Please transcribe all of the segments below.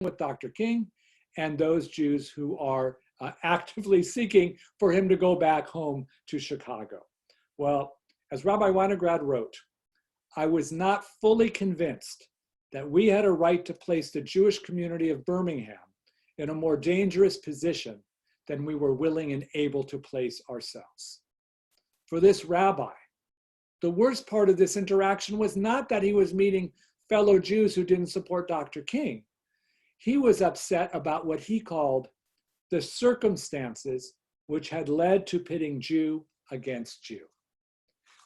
with Dr. King, and those Jews who are actively seeking for him to go back home to Chicago. Well, as Rabbi Winograd wrote, I was not fully convinced that we had a right to place the Jewish community of Birmingham in a more dangerous position than we were willing and able to place ourselves. For this rabbi, the worst part of this interaction was not that he was meeting fellow Jews who didn't support Dr. King. He was upset about what he called the circumstances which had led to pitting Jew against Jew.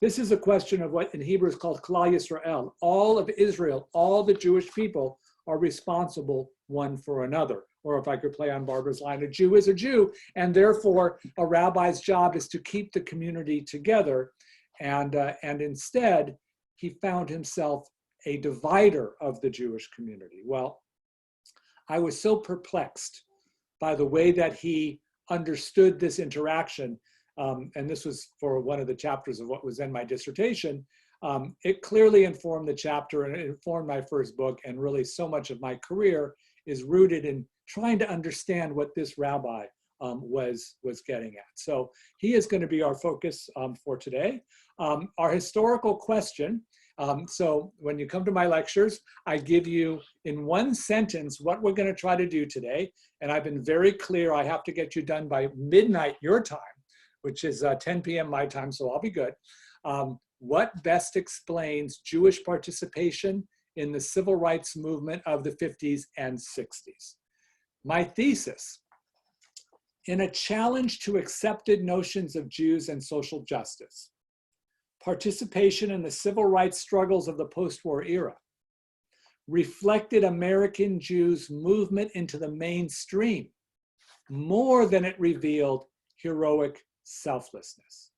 This is a question of what in Hebrew is called Klal Yisrael. All of Israel, all the Jewish people are responsible one for another. Or if I could play on Barbara's line, a Jew is a Jew, and therefore a rabbi's job is to keep the community together. And instead, he found himself a divider of the Jewish community. Well, I was so perplexed by the way that he understood this interaction, and this was for one of the chapters of what was in my dissertation. It clearly informed the chapter and it informed my first book, and really so much of my career is rooted in trying to understand what this rabbi was getting at. So he is going to be our focus for today. Our historical question. So when you come to my lectures, I give you in one sentence what we're going to try to do today. And I've been very clear, I have to get you done by midnight your time, which is 10 p.m. my time, so I'll be good. What best explains Jewish participation in the civil rights movement of the 50s and 60s? My thesis: in a challenge to accepted notions of Jews and social justice, participation in the civil rights struggles of the post-war era reflected American Jews' movement into the mainstream more than it revealed heroic selflessness.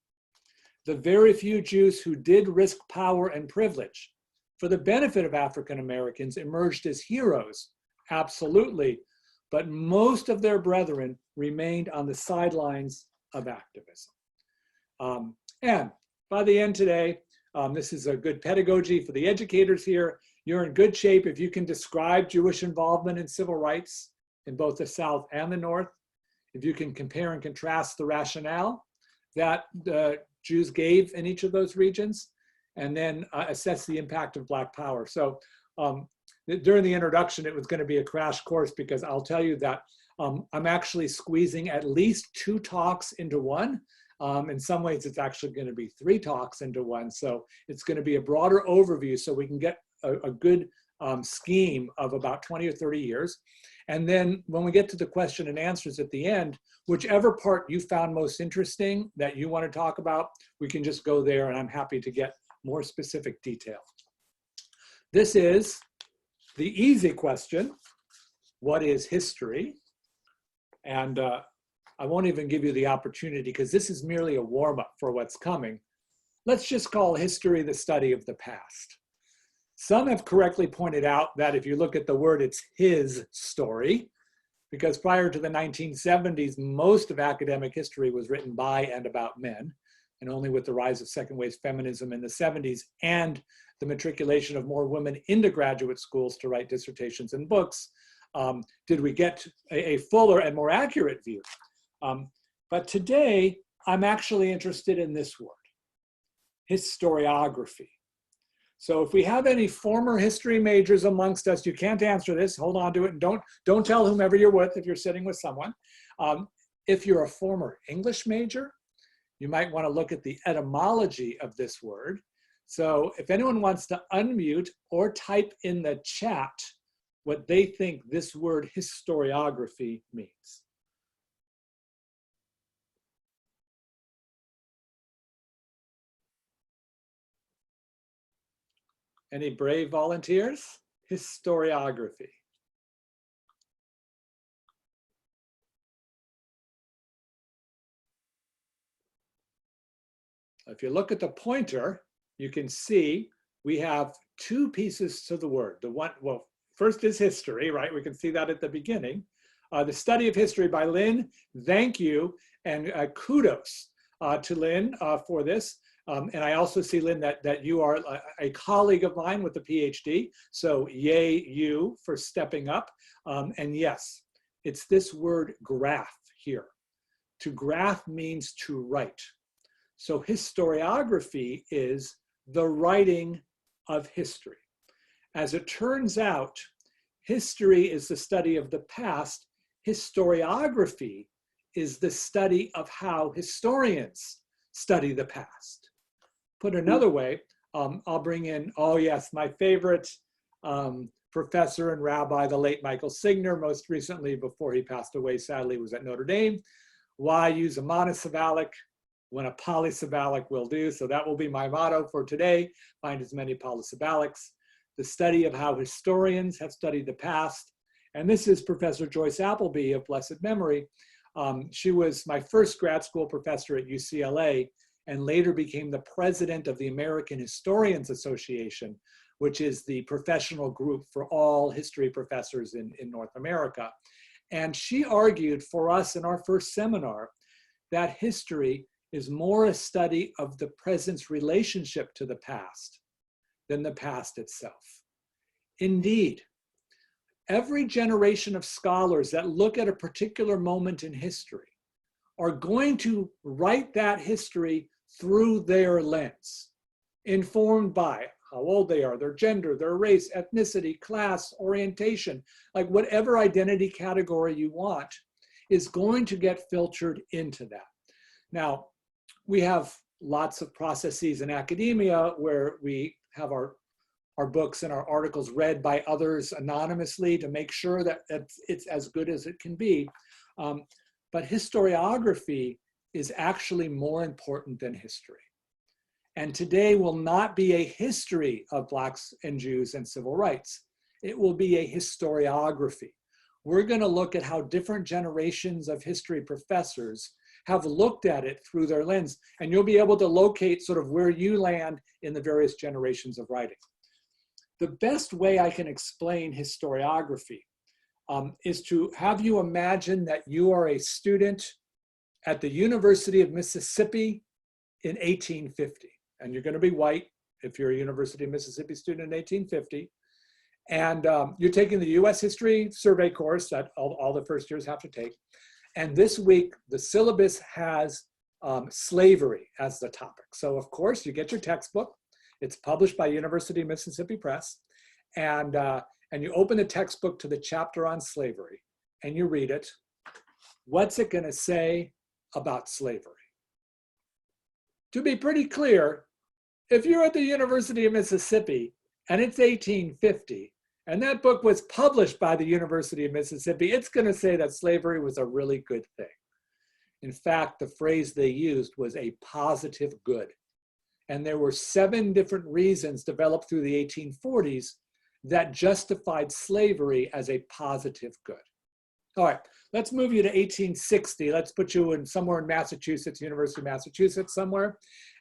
The very few Jews who did risk power and privilege for the benefit of African Americans emerged as heroes, absolutely, but most of their brethren remained on the sidelines of activism. And by the end today, this is a good pedagogy for the educators here. You're in good shape if you can describe Jewish involvement in civil rights in both the South and the North, if you can compare and contrast the rationale that the Jews gave in each of those regions, and then assess the impact of Black power. So during the introduction, it was going to be a crash course, because I'll tell you that I'm actually squeezing at least 2 talks into one. In some ways, it's actually going to be 3 talks into one. So it's going to be a broader overview so we can get a good scheme of about 20 or 30 years. And then when we get to the question and answers at the end, whichever part you found most interesting that you want to talk about, we can just go there, and I'm happy to get more specific detail. This is the easy question: what is history? And I won't even give you the opportunity, because this is merely a warm-up for what's coming. Let's just call history the study of the past. Some have correctly pointed out that if you look at the word, it's his story, because prior to the 1970s, most of academic history was written by and about men, and only with the rise of second wave feminism in the 70s and the matriculation of more women into graduate schools to write dissertations and books, did we get a fuller and more accurate view. But today, I'm actually interested in this word: historiography. So if we have any former history majors amongst us, you can't answer this, hold on to it, and don't tell whomever you're with if you're sitting with someone. If you're a former English major, you might want to look at the etymology of this word. So if anyone wants to unmute or type in the chat what they think this word historiography means. Any brave volunteers? Historiography. If you look at the pointer, you can see we have 2 pieces to the word. The one, well, first is history, right? We can see that at the beginning. The study of history by Lynn, thank you, and kudos to Lynn for this. And I also see, Lynn, that you are a colleague of mine with a PhD. So yay you for stepping up. And yes, it's this word graph here. To graph means to write. So historiography is the writing of history. As it turns out, history is the study of the past. Historiography is the study of how historians study the past. Put another way, I'll bring in, oh yes, my favorite professor and rabbi, the late Michael Signer, most recently before he passed away, sadly, was at Notre Dame. Why use a monosyllabic when a polysyllabic will do? So that will be my motto for today, find as many polysyllabics. The study of how historians have studied the past. And this is Professor Joyce Appleby of blessed memory. She was my first grad school professor at UCLA and later became the president of the American Historians Association, which is the professional group for all history professors in North America. And she argued for us in our first seminar that history is more a study of the present's relationship to the past than the past itself. Indeed, every generation of scholars that look at a particular moment in history are going to write that history through their lens, informed by how old they are, their gender, their race, ethnicity, class, orientation, like whatever identity category you want is going to get filtered into that. Now, we have lots of processes in academia where we have our books and our articles read by others anonymously to make sure that it's as good as it can be. But historiography is actually more important than history. And today will not be a history of Blacks and Jews and civil rights. It will be a historiography. We're going to look at how different generations of history professors have looked at it through their lens. And you'll be able to locate sort of where you land in the various generations of writing. The best way I can explain historiography is to have you imagine that you are a student at the University of Mississippi in 1850. And you're going to be white if you're a University of Mississippi student in 1850. And you're taking the US History Survey course that all the first years have to take. And this week, the syllabus has slavery as the topic. So of course, you get your textbook. It's published by University of Mississippi Press. And you open the textbook to the chapter on slavery and you read it. What's it going to say about slavery? To be pretty clear, if you're at the University of Mississippi and it's 1850, and that book was published by the University of Mississippi, it's going to say that slavery was a really good thing. In fact, the phrase they used was a positive good. And there were 7 different reasons developed through the 1840s that justified slavery as a positive good. All right, let's move you to 1860. Let's put you in somewhere in Massachusetts, University of Massachusetts somewhere.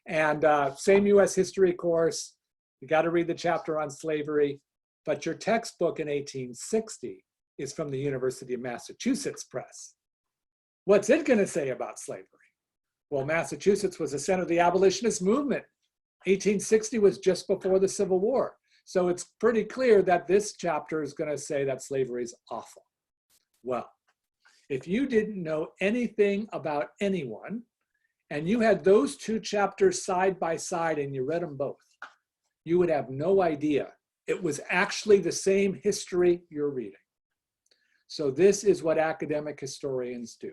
And same US history course. You got to read the chapter on slavery. But your textbook in 1860 is from the University of Massachusetts Press. What's it going to say about slavery? Well, Massachusetts was the center of the abolitionist movement. 1860 was just before the Civil War. So it's pretty clear that this chapter is going to say that slavery is awful. Well, if you didn't know anything about anyone, and you had those 2 chapters side by side and you read them both, you would have no idea it was actually the same history you're reading. So this is what academic historians do.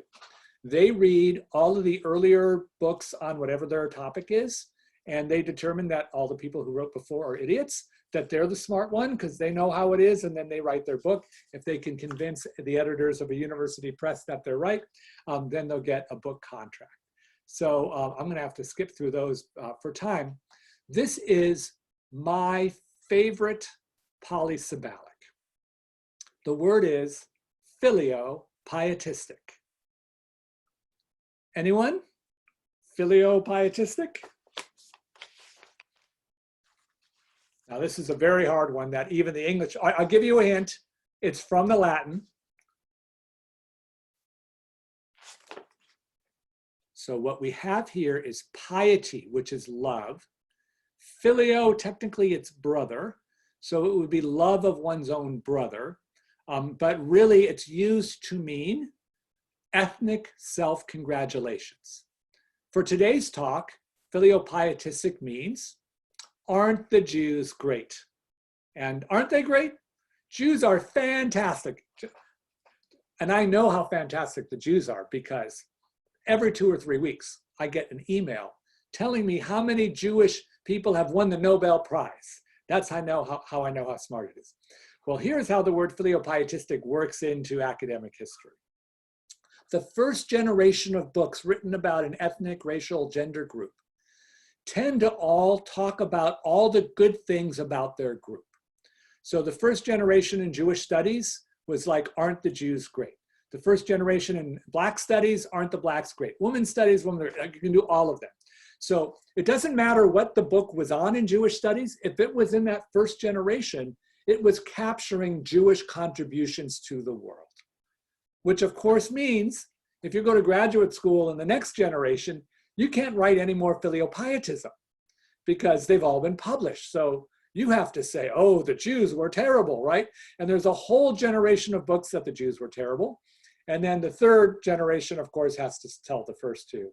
They read all of the earlier books on whatever their topic is, and they determine that all the people who wrote before are idiots, that they're the smart one because they know how it is, and then they write their book. If they can convince the editors of a university press that they're right, then they'll get a book contract. So I'm going to have to skip through those for time. This is my favorite polysyllabic. The word is filio-pietistic. Anyone? Filio-pietistic? Now this is a very hard one that even the English, I'll give you a hint. It's from the Latin. So what we have here is piety, which is love. Phileo, technically it's brother. So it would be love of one's own brother. But really it's used to mean ethnic self-congratulations. For today's talk, filiopietistic means, aren't the Jews great? And aren't they great? Jews are fantastic. And I know how fantastic the Jews are because every 2 or 3 weeks, I get an email telling me how many Jewish people have won the Nobel Prize. That's how I know how smart it is. Well, here's how the word filiopietistic works into academic history. The first generation of books written about an ethnic, racial, gender group tend to all talk about all the good things about their group. So the first generation in Jewish studies was like, aren't the Jews great? The first generation in Black studies, aren't the Blacks great? Women's studies, you can do all of them. So it doesn't matter what the book was on in Jewish studies. If it was in that first generation, it was capturing Jewish contributions to the world. Which of course means if you go to graduate school in the next generation, you can't write any more filiopietism because they've all been published. So you have to say, oh, the Jews were terrible, right? And there's a whole generation of books that the Jews were terrible. And then the third generation, of course, has to tell the first two,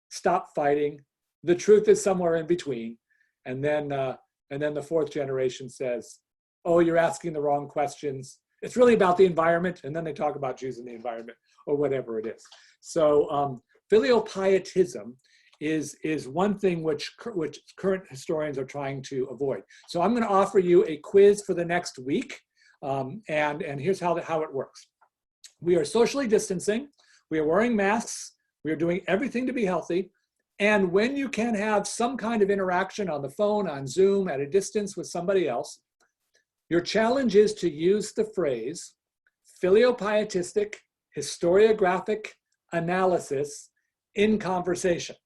stop fighting. The truth is somewhere in between. And then the fourth generation says, oh, you're asking the wrong questions. It's really about the environment. And then they talk about Jews in the environment or whatever it is. So filiopietism is one thing which current historians are trying to avoid. So I'm going to offer you a quiz for the next week. And here's how it works. We are socially distancing. We are wearing masks. We are doing everything to be healthy. And when you can have some kind of interaction on the phone, on Zoom, at a distance with somebody else, your challenge is to use the phrase filiopietistic historiographic analysis in conversation.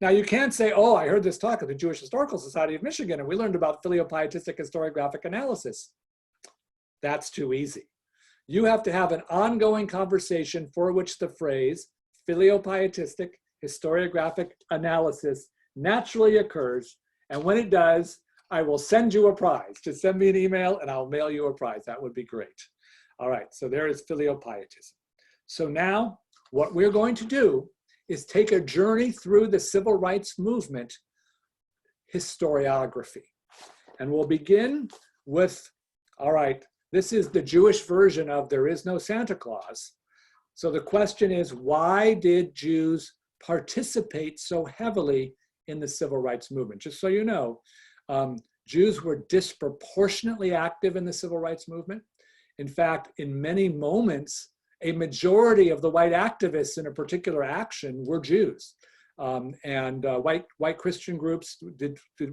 Now you can't say, oh, I heard this talk at the Jewish Historical Society of Michigan and we learned about filiopietistic historiographic analysis. That's too easy. You have to have an ongoing conversation for which the phrase filiopietistic historiographic analysis naturally occurs. And when it does, I will send you a prize. Just send me an email and I'll mail you a prize. That would be great. All right, so there is filiopietism. So now what we're going to do is take a journey through the civil rights movement historiography. And we'll begin with, all right, this is the Jewish version of There Is No Santa Claus. So the question is, why did Jews participate so heavily in the civil rights movement? Just so you know, Jews were disproportionately active in the civil rights movement. In fact, in many moments, a majority of the white activists in a particular action were Jews. White Christian groups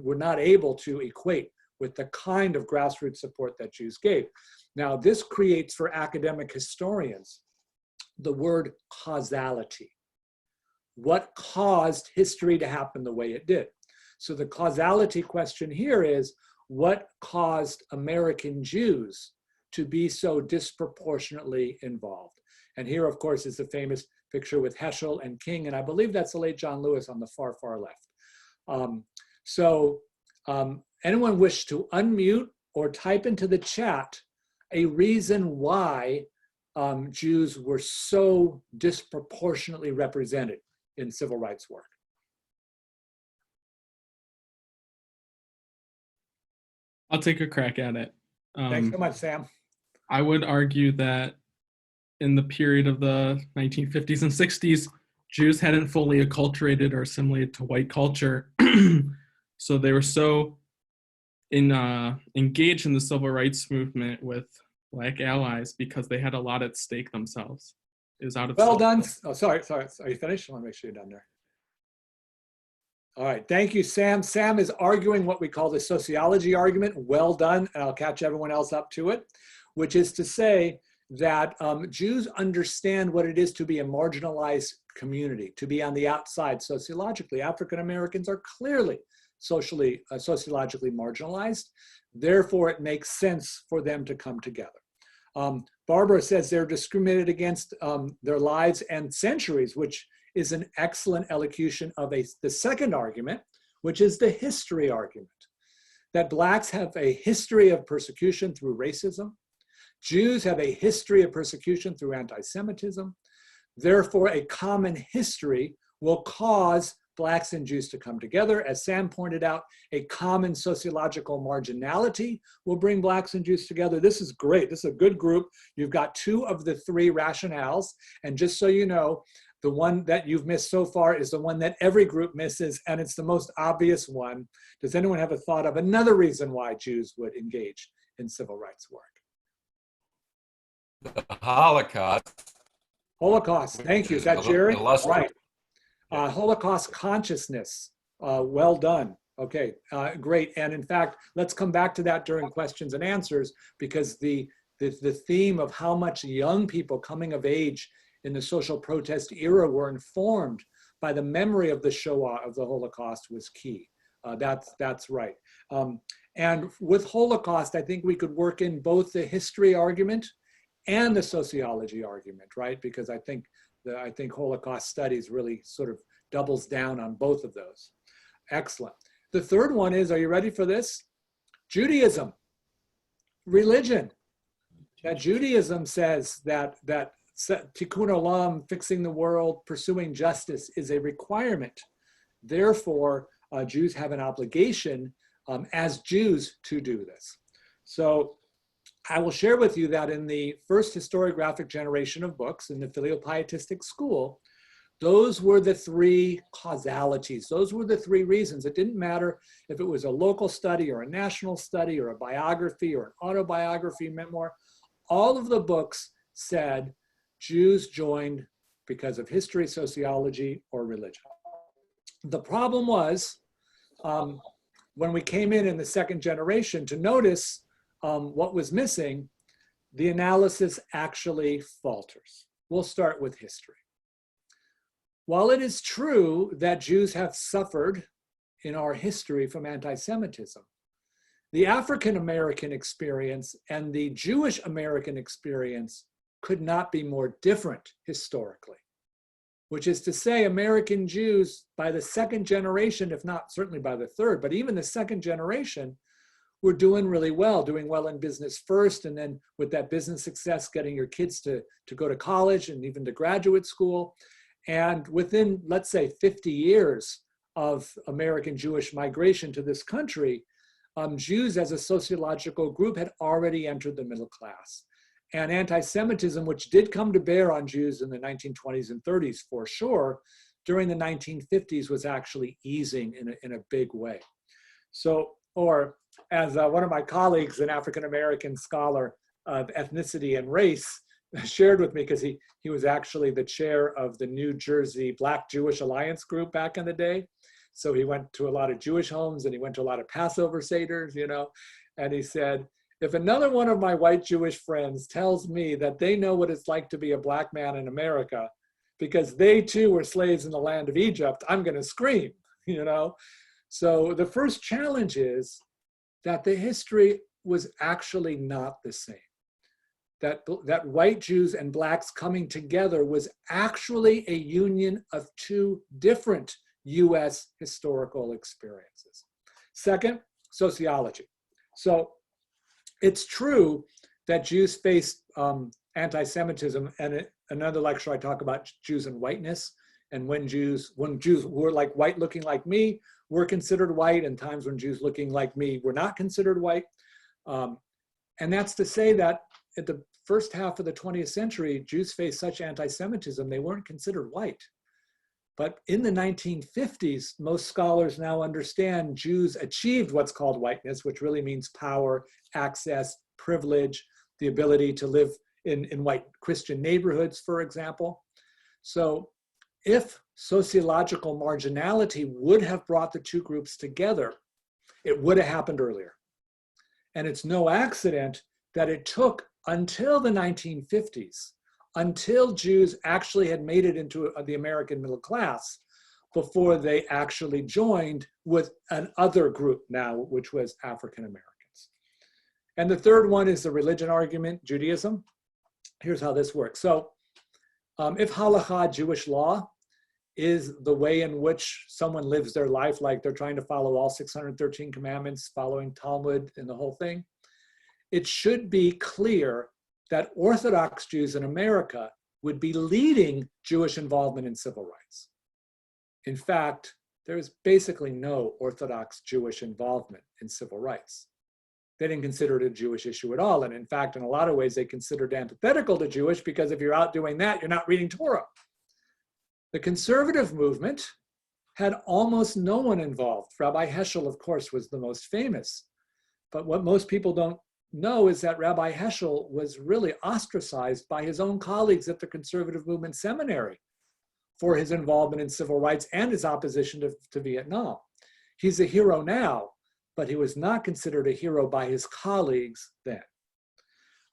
were not able to equate with the kind of grassroots support that Jews gave. Now, this creates for academic historians the word causality. What caused history to happen the way it did? So the causality question here is, what caused American Jews to be so disproportionately involved? And here, of course, is the famous picture with Heschel and King, and I believe that's the late John Lewis on the far, far left. Anyone wish to unmute or type into the chat a reason why Jews were so disproportionately represented in civil rights work? I'll take a crack at it. Thanks so much, Sam. I would argue that in the period of the 1950s and 60s, Jews hadn't fully acculturated or assimilated to white culture. So they were so engaged in the civil rights movement with Black allies because they had a lot at stake themselves. It was out of well done. Oh, sorry. Are you finished? I want to make sure you're done there. All right, thank you, Sam. Sam is arguing what we call the sociology argument. Well done, and I'll catch everyone else up to it, which is to say that Jews understand what it is to be a marginalized community, to be on the outside sociologically. African Americans are clearly sociologically marginalized. Therefore, it makes sense for them to come together. Barbara says they're discriminated against their lives and centuries, which is an excellent elocution of the second argument, which is the history argument, that Blacks have a history of persecution through racism. Jews have a history of persecution through anti-Semitism. Therefore, a common history will cause Blacks and Jews to come together. As Sam pointed out, a common sociological marginality will bring Blacks and Jews together. This is great. This is a good group. You've got 2 of the 3 rationales. And just so you know, the one that you've missed so far is the one that every group misses, and it's the most obvious one. Does anyone have a thought of another reason why Jews would engage in civil rights work? The Holocaust. Holocaust, thank you. Is that Jerry? Right. Yeah. Holocaust consciousness, well done. Okay, great. And in fact, let's come back to that during questions and answers, because the theme of how much young people coming of age in the social protest era were informed by the memory of the Shoah, of the Holocaust, was key. That's right. And with Holocaust, I think we could work in both the history argument and the sociology argument, right? Because I think Holocaust studies really sort of doubles down on both of those. Excellent. The third one is, are you ready for this? Judaism, religion. That Judaism says that tikkun olam, fixing the world, pursuing justice, is a requirement. Therefore, Jews have an obligation as Jews to do this. So I will share with you that in the first historiographic generation of books in the filial-pietistic school, those were the 3 causalities. Those were the 3 reasons. It didn't matter if it was a local study or a national study or a biography or an autobiography memoir. All of the books said Jews joined because of history, sociology, or religion. The problem was when we came in the second generation to notice what was missing, the analysis actually falters. We'll start with history. While it is true that Jews have suffered in our history from anti-Semitism, the African-American experience and the Jewish American experience could not be more different historically, which is to say American Jews by the second generation, if not certainly by the third, but even the second generation, were doing really well, doing well in business first, and then with that business success, getting your kids to go to college and even to graduate school. And within, let's say, 50 years of American Jewish migration to this country, Jews as a sociological group had already entered the middle class. And anti-Semitism, which did come to bear on Jews in the 1920s and 30s for sure, during the 1950s was actually easing in a big way. So, or as one of my colleagues, an African-American scholar of ethnicity and race, shared with me, because he was actually the chair of the New Jersey Black Jewish Alliance group back in the day. So he went to a lot of Jewish homes and he went to a lot of Passover Seders, you know, and he said, if another one of my white Jewish friends tells me that they know what it's like to be a Black man in America because they too were slaves in the land of Egypt, I'm going to scream, you know. So the first challenge is that the history was actually not the same. That white Jews and Blacks coming together was actually a union of 2 different US historical experiences. Second, sociology. So it's true that Jews faced anti-Semitism, and another lecture I talk about Jews and whiteness, and when Jews were like white looking like me were considered white, and times when Jews looking like me were not considered white. And that's to say that at the first half of the 20th century, Jews faced such anti-Semitism, they weren't considered white. But in the 1950s, most scholars now understand Jews achieved what's called whiteness, which really means power, access, privilege, the ability to live in white Christian neighborhoods, for example. So if sociological marginality would have brought the 2 groups together, it would have happened earlier. And it's no accident that it took until the 1950s, until Jews actually had made it into the American middle class, before they actually joined with another group now, which was African Americans. And the third one is the religion argument, Judaism. Here's how this works. So if halakha, Jewish law, is the way in which someone lives their life, like they're trying to follow all 613 commandments, following Talmud and the whole thing. It should be clear that Orthodox Jews in America would be leading Jewish involvement in civil rights. In fact, there is basically no Orthodox Jewish involvement in civil rights. They didn't consider it a Jewish issue at all. And in fact, in a lot of ways, they considered it antithetical to Jewish, because if you're out doing that, you're not reading Torah. The conservative movement had almost no one involved. Rabbi Heschel, of course, was the most famous. But what most people don't know is that Rabbi Heschel was really ostracized by his own colleagues at the conservative movement seminary for his involvement in civil rights and his opposition to Vietnam. He's a hero now, but he was not considered a hero by his colleagues then.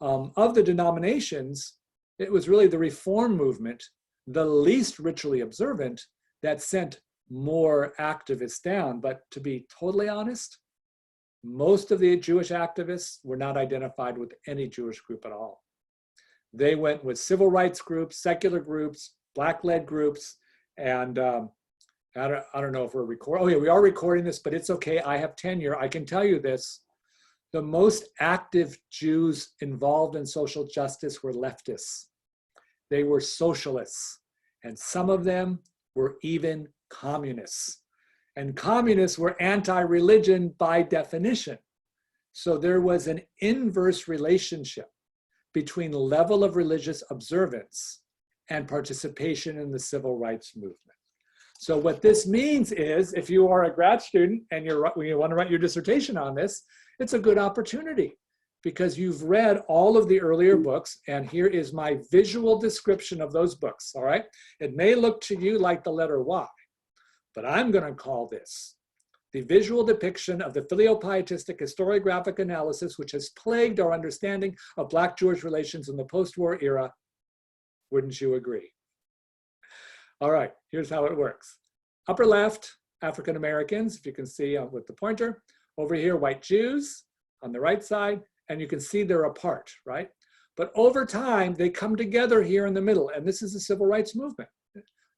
Of the denominations, it was really the Reform movement, the least ritually observant, that sent more activists down. But to be totally honest, most of the Jewish activists were not identified with any Jewish group at all. They went with civil rights groups, secular groups, Black-led groups, and I don't know if we're recording. Oh yeah, we are recording this, but it's okay. I have tenure. I can tell you this. The most active Jews involved in social justice were leftists. They were socialists, and some of them were even communists. And communists were anti-religion by definition. So there was an inverse relationship between level of religious observance and participation in the civil rights movement. So what this means is, if you are a grad student and you want to write your dissertation on this, it's a good opportunity, because you've read all of the earlier books, and here is my visual description of those books, all right? It may look to you like the letter Y, but I'm going to call this the visual depiction of the filiopietistic historiographic analysis which has plagued our understanding of Black-Jewish relations in the post-war era. Wouldn't you agree? All right, here's how it works. Upper left, African Americans, if you can see with the pointer. Over here, white Jews on the right side, and you can see they're apart, right? But over time, they come together here in the middle, and this is the civil rights movement.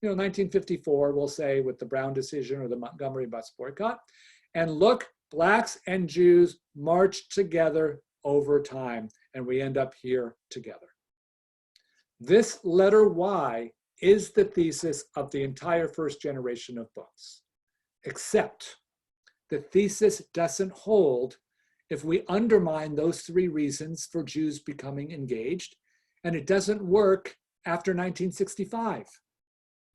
1954, we'll say, with the Brown decision or the Montgomery bus boycott. And look, Blacks and Jews march together over time, and we end up here together. This letter Y is the thesis of the entire first generation of books, except the thesis doesn't hold if we undermine those three reasons for Jews becoming engaged, and it doesn't work after 1965.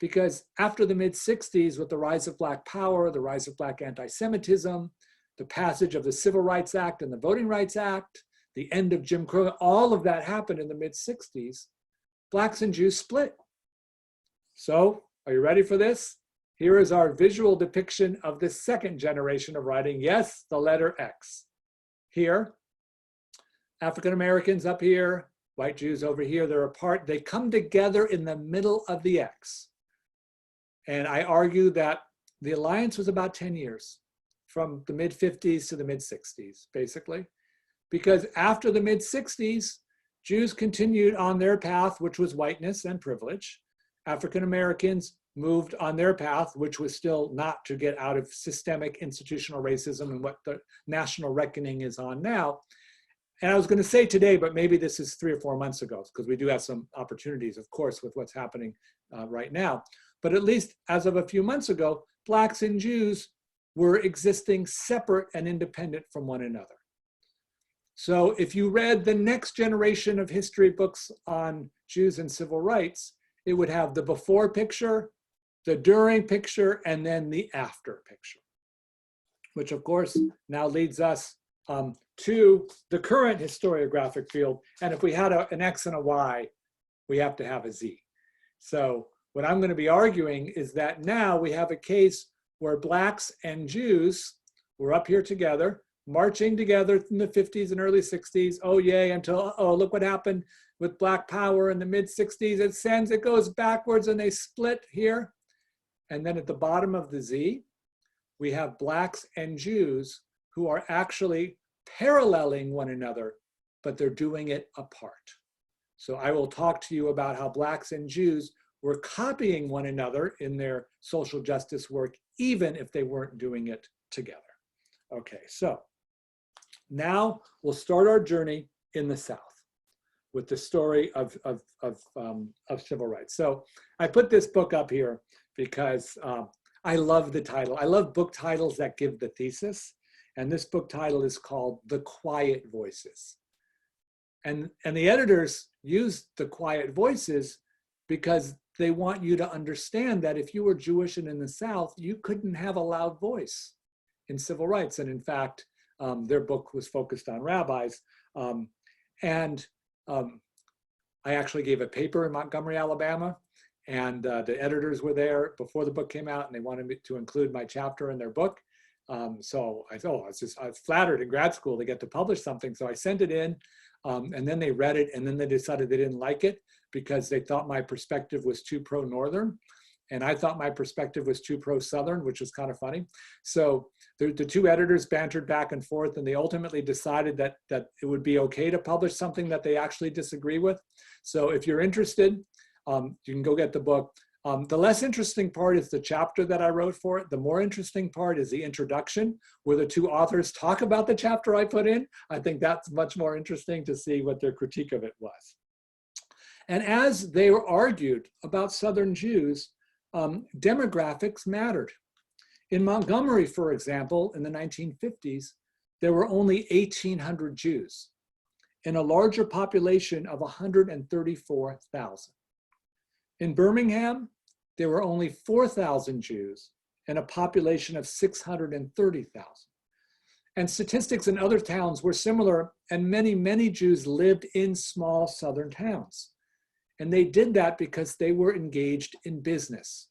Because after the mid-60s, with the rise of Black power, the rise of Black anti-Semitism, the passage of the Civil Rights Act and the Voting Rights Act, the end of Jim Crow, all of that happened in the mid-60s, Blacks and Jews split. So, are you ready for this? Here is our visual depiction of the second generation of writing. Yes, the letter X. Here, African Americans up here, white Jews over here, they're apart. They come together in the middle of the X. And I argue that the alliance was about 10 years, from the mid-50s to the mid-60s, basically. Because after the mid-60s, Jews continued on their path, which was whiteness and privilege. African Americans moved on their path, which was still not to get out of systemic institutional racism and what the national reckoning is on now. And I was going to say today, but maybe this is 3 or 4 months ago, because we do have some opportunities, of course, with what's happening right now. But at least as of a few months ago, Blacks and Jews were existing separate and independent from one another. So if you read the next generation of history books on Jews and civil rights, it would have the before picture, the during picture, and then the after picture, which of course now leads us to the current historiographic field. And if we had an X and a Y, we have to have a Z. So what I'm going to be arguing is that now we have a case where Blacks and Jews were up here together, marching together in the 50s and early 60s. Oh, yay, until, oh, look what happened with Black power in the mid-60s. It goes backwards and they split here. And then at the bottom of the Z, we have Blacks and Jews who are actually paralleling one another, but they're doing it apart. So I will talk to you about how Blacks and Jews were copying one another in their social justice work, even if they weren't doing it together. Okay, so now we'll start our journey in the South with the story of civil rights. So I put this book up here because I love the title. I love book titles that give the thesis. And this book title is called The Quiet Voices. And the editors used the quiet voices because they want you to understand that if you were Jewish and in the South, you couldn't have a loud voice in civil rights. And in fact, their book was focused on rabbis. I actually gave a paper in Montgomery, Alabama, and the editors were there before the book came out, and they wanted me to include my chapter in their book. So I thought, I was flattered in grad school to get to publish something. So I sent it in, and then they read it, and then they decided they didn't like it because they thought my perspective was too pro-Northern. And I thought my perspective was too pro-Southern, which was kind of funny. So the two editors bantered back and forth, and they ultimately decided that it would be okay to publish something that they actually disagree with. So if you're interested, you can go get the book. The less interesting part is the chapter that I wrote for it. The more interesting part is the introduction, where the two authors talk about the chapter I put in. I think that's much more interesting to see what their critique of it was. And as they were argued about Southern Jews, demographics mattered. In Montgomery, for example, in the 1950s, there were only 1,800 Jews in a larger population of 134,000. In Birmingham, there were only 4,000 Jews in a population of 630,000. And statistics in other towns were similar, and many, many Jews lived in small Southern towns. And they did that because they were engaged in business.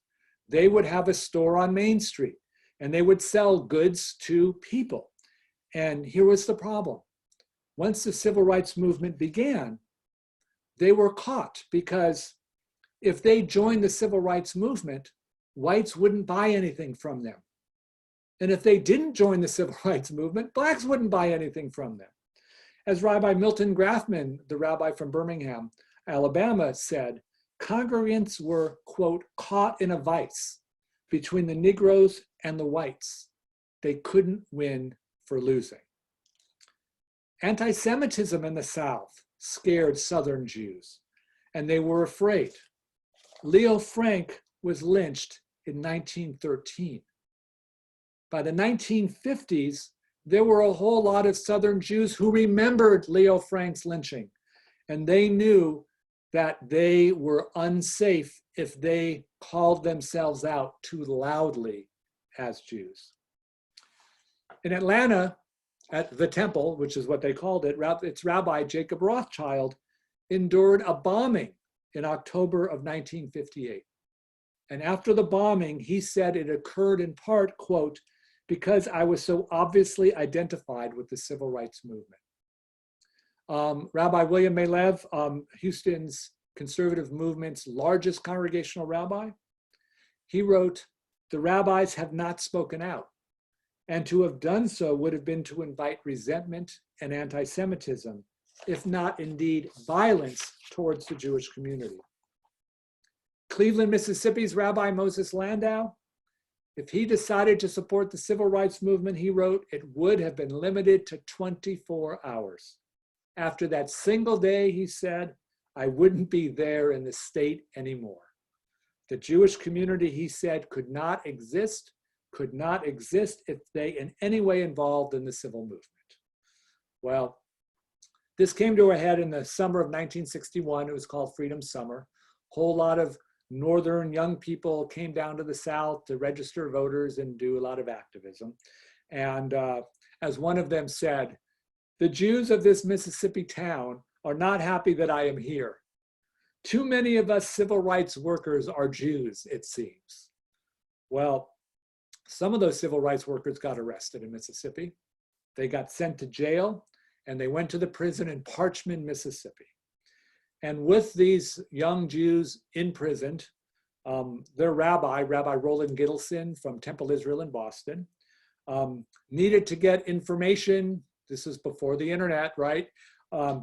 They would have a store on Main Street, and they would sell goods to people. And here was the problem. Once the civil rights movement began, they were caught because if they joined the civil rights movement, whites wouldn't buy anything from them. And if they didn't join the civil rights movement, blacks wouldn't buy anything from them. As Rabbi Milton Grafman, the rabbi from Birmingham, Alabama, said, congregants were, quote, caught in a vice between the Negroes and the whites. They couldn't win for losing. Anti-Semitism in the South scared Southern Jews, and they were afraid. Leo Frank was lynched in 1913. By the 1950s, there were a whole lot of Southern Jews who remembered Leo Frank's lynching, and they knew that they were unsafe if they called themselves out too loudly as Jews. In Atlanta, at the Temple, which is what they called it, its Rabbi Jacob Rothschild endured a bombing in October of 1958. And after the bombing, he said it occurred in part, quote, because I was so obviously identified with the civil rights movement. Rabbi William Malev, Houston's conservative movement's largest congregational rabbi, he wrote, the rabbis have not spoken out, and to have done so would have been to invite resentment and anti-Semitism, if not indeed violence towards the Jewish community. Cleveland, Mississippi's Rabbi Moses Landau, if he decided to support the civil rights movement, he wrote, it would have been limited to 24 hours. After that single day, he said, I wouldn't be there in the state anymore. The Jewish community, he said, could not exist if they in any way involved in the civil movement. Well, this came to a head in the summer of 1961. It was called Freedom Summer. A whole lot of Northern young people came down to the South to register voters and do a lot of activism. And as one of them said, the Jews of this Mississippi town are not happy that I am here. Too many of us civil rights workers are Jews, it seems. Well, some of those civil rights workers got arrested in Mississippi. They got sent to jail, and they went to the prison in Parchman, Mississippi. And with these young Jews imprisoned, their rabbi, Rabbi Roland Gittleson from Temple Israel in Boston, needed to get information. This is before the internet, right?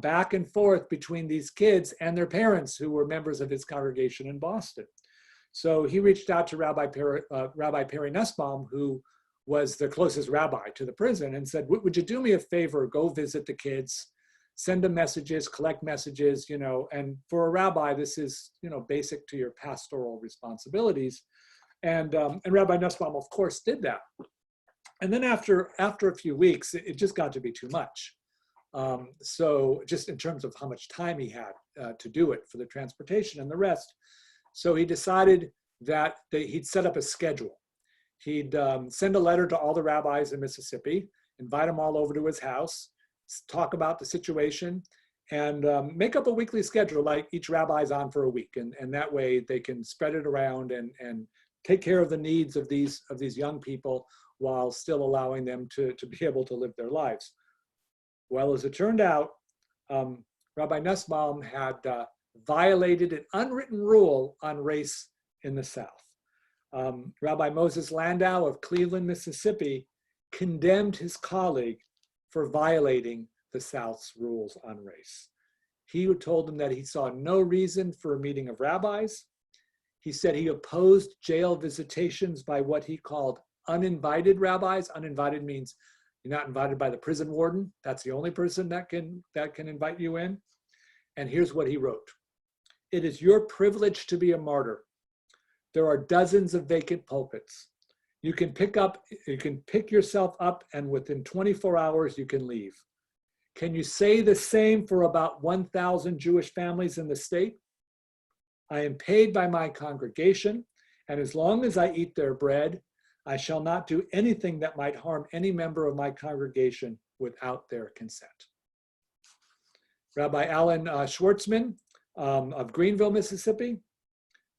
back and forth between these kids and their parents who were members of his congregation in Boston. So he reached out to Rabbi Perry Nussbaum, who was the closest rabbi to the prison, and said, would you do me a favor, go visit the kids, send them messages, collect messages, and for a rabbi, this is, basic to your pastoral responsibilities. And Rabbi Nussbaum, of course, did that. And then after a few weeks, it just got to be too much. So just in terms of how much time he had to do it for the transportation and the rest. So he decided that he'd set up a schedule. He'd send a letter to all the rabbis in Mississippi, invite them all over to his house, talk about the situation, and make up a weekly schedule, like each rabbi's on for a week. And that way they can spread it around and take care of the needs of these young people while still allowing them to be able to live their lives. Well, as it turned out, Rabbi Nussbaum had violated an unwritten rule on race in the South. Rabbi Moses Landau of Cleveland, Mississippi, condemned his colleague for violating the South's rules on race. He told him that he saw no reason for a meeting of rabbis. He said he opposed jail visitations by what he called uninvited rabbis. Uninvited means you're not invited by the prison warden. That's the only person that can invite you in. And here's what he wrote. It is your privilege to be a martyr. There are dozens of vacant pulpits. You can pick yourself up, and within 24 hours you can leave. Can you say the same for about 1,000 Jewish families in the state? I am paid by my congregation, and as long as I eat their bread, I shall not do anything that might harm any member of my congregation without their consent. Rabbi Alan Schwartzman of Greenville, Mississippi,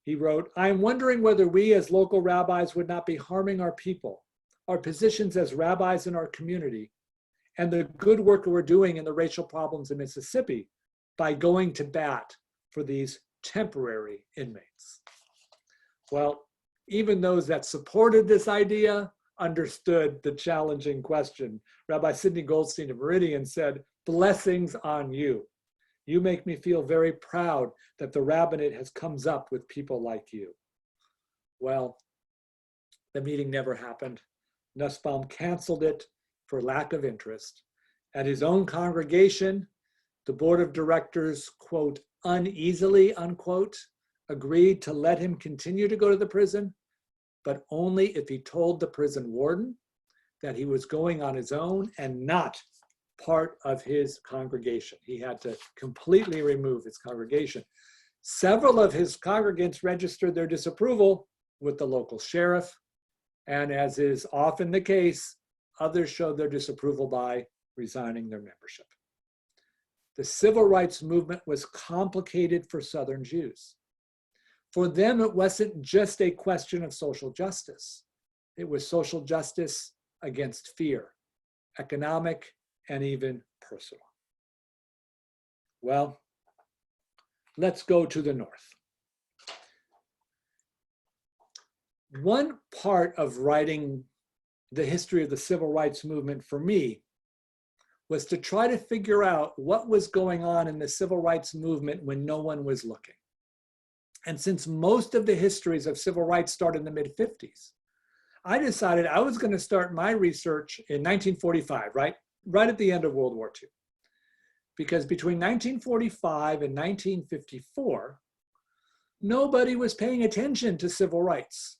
he wrote, I am wondering whether we as local rabbis would not be harming our people, our positions as rabbis in our community, and the good work we're doing in the racial problems in Mississippi by going to bat for these temporary inmates. Well, even those that supported this idea understood the challenging question. Rabbi Sidney Goldstein of Meridian said, blessings on you. You make me feel very proud that the rabbinate has come up with people like you. Well, the meeting never happened. Nussbaum canceled it for lack of interest. At his own congregation, the board of directors, quote, uneasily, unquote, agreed to let him continue to go to the prison, but only if he told the prison warden that he was going on his own and not part of his congregation. He had to completely remove his congregation. Several of his congregants registered their disapproval with the local sheriff, and as is often the case, others showed their disapproval by resigning their membership. The civil rights movement was complicated for Southern Jews. For them, it wasn't just a question of social justice. It was social justice against fear, economic, and even personal. Well, let's go to the north. One part of writing the history of the civil rights movement for me was to try to figure out what was going on in the civil rights movement when no one was looking. And since most of the histories of civil rights start in the mid-50s, I decided I was going to start my research in 1945, right at the end of World War II. Because between 1945 and 1954, nobody was paying attention to civil rights.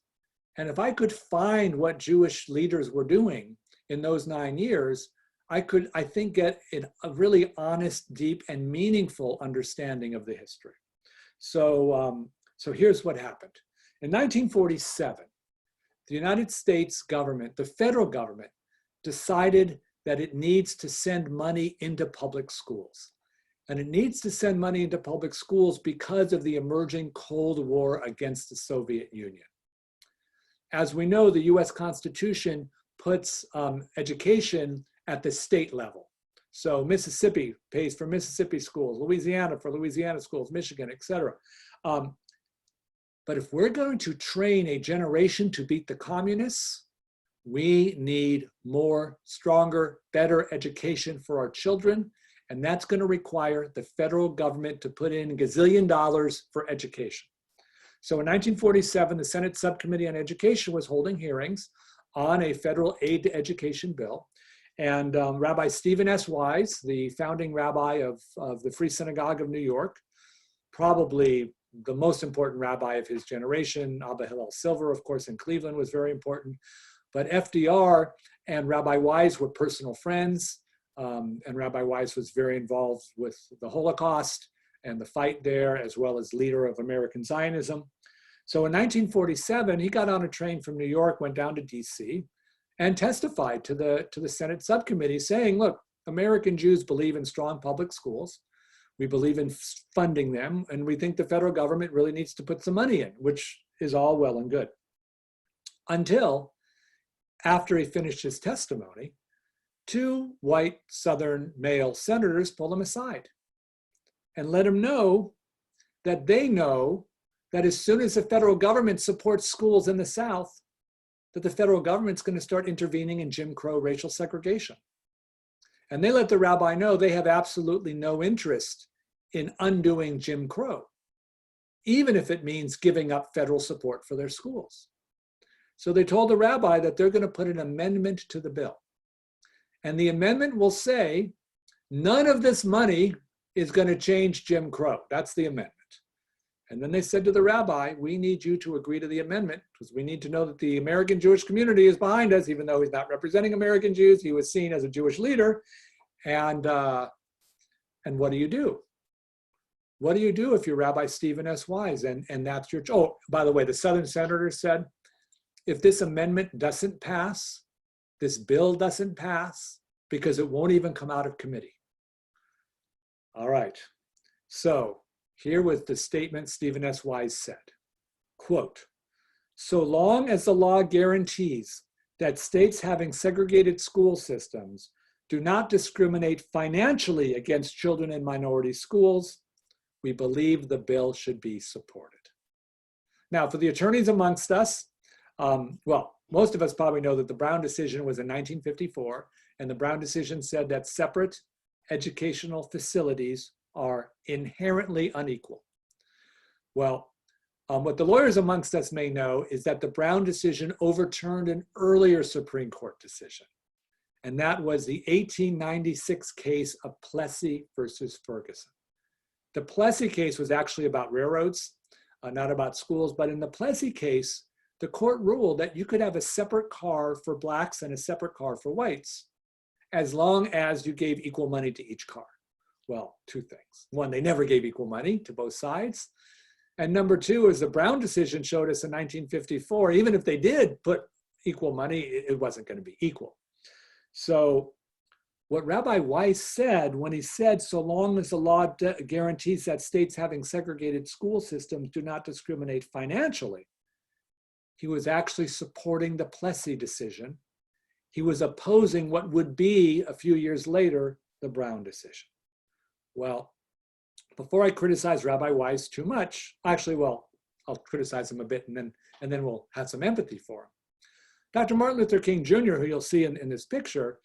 And if I could find what Jewish leaders were doing in those 9 years, I could, I think, get a really honest, deep, and meaningful understanding of the history. So here's what happened. In 1947, the United States government, the federal government, decided that it needs to send money into public schools. And it needs to send money into public schools because of the emerging Cold War against the Soviet Union. As we know, the US Constitution puts education at the state level. So Mississippi pays for Mississippi schools, Louisiana for Louisiana schools, Michigan, et cetera. But if we're going to train a generation to beat the communists, we need more, stronger, better education for our children. And that's going to require the federal government to put in gazillion dollars for education. So in 1947, the Senate Subcommittee on Education was holding hearings on a federal aid to education bill. And Rabbi Stephen S. Wise, the founding rabbi of the Free Synagogue of New York, probably the most important rabbi of his generation, Abba Hillel Silver, of course, in Cleveland was very important. But FDR and Rabbi Wise were personal friends. And Rabbi Wise was very involved with the Holocaust and the fight there, as well as leader of American Zionism. So in 1947, he got on a train from New York, went down to DC, and testified to the Senate subcommittee saying, look, American Jews believe in strong public schools. We believe in funding them, and we think the federal government really needs to put some money in, which is all well and good. Until after he finished his testimony, two white Southern male senators pulled him aside and let him know that they know that as soon as the federal government supports schools in the South, that the federal government's going to start intervening in Jim Crow racial segregation. And they let the rabbi know they have absolutely no interest in undoing Jim Crow, even if it means giving up federal support for their schools. So they told the rabbi that they're going to put an amendment to the bill. And the amendment will say, none of this money is going to change Jim Crow. That's the amendment. And then they said to the rabbi, we need you to agree to the amendment because we need to know that the American Jewish community is behind us, even though he's not representing American Jews. He was seen as a Jewish leader. And what do you do? What do you do if you're Rabbi Stephen S. Wise and that's your, oh, by the way, the Southern senators said, if this amendment doesn't pass, this bill doesn't pass, because it won't even come out of committee. All right, so here was the statement Stephen S. Wise said, quote, so long as the law guarantees that states having segregated school systems do not discriminate financially against children in minority schools, we believe the bill should be supported. Now, for the attorneys amongst us, well, most of us probably know that the Brown decision was in 1954, and the Brown decision said that separate educational facilities are inherently unequal. Well, what the lawyers amongst us may know is that the Brown decision overturned an earlier Supreme Court decision, and that was the 1896 case of Plessy versus Ferguson. The Plessy case was actually about railroads, not about schools, but in the Plessy case, the court ruled that you could have a separate car for blacks and a separate car for whites, as long as you gave equal money to each car. Well, two things. One, they never gave equal money to both sides. And number two, as the Brown decision showed us in 1954, even if they did put equal money, it wasn't going to be equal. So what Rabbi Wise said when he said, so long as the law guarantees that states having segregated school systems do not discriminate financially, he was actually supporting the Plessy decision. He was opposing what would be, a few years later, the Brown decision. Well, before I criticize Rabbi Wise too much, actually, well, I'll criticize him a bit and then we'll have some empathy for him. Dr. Martin Luther King Jr., who you'll see in this picture,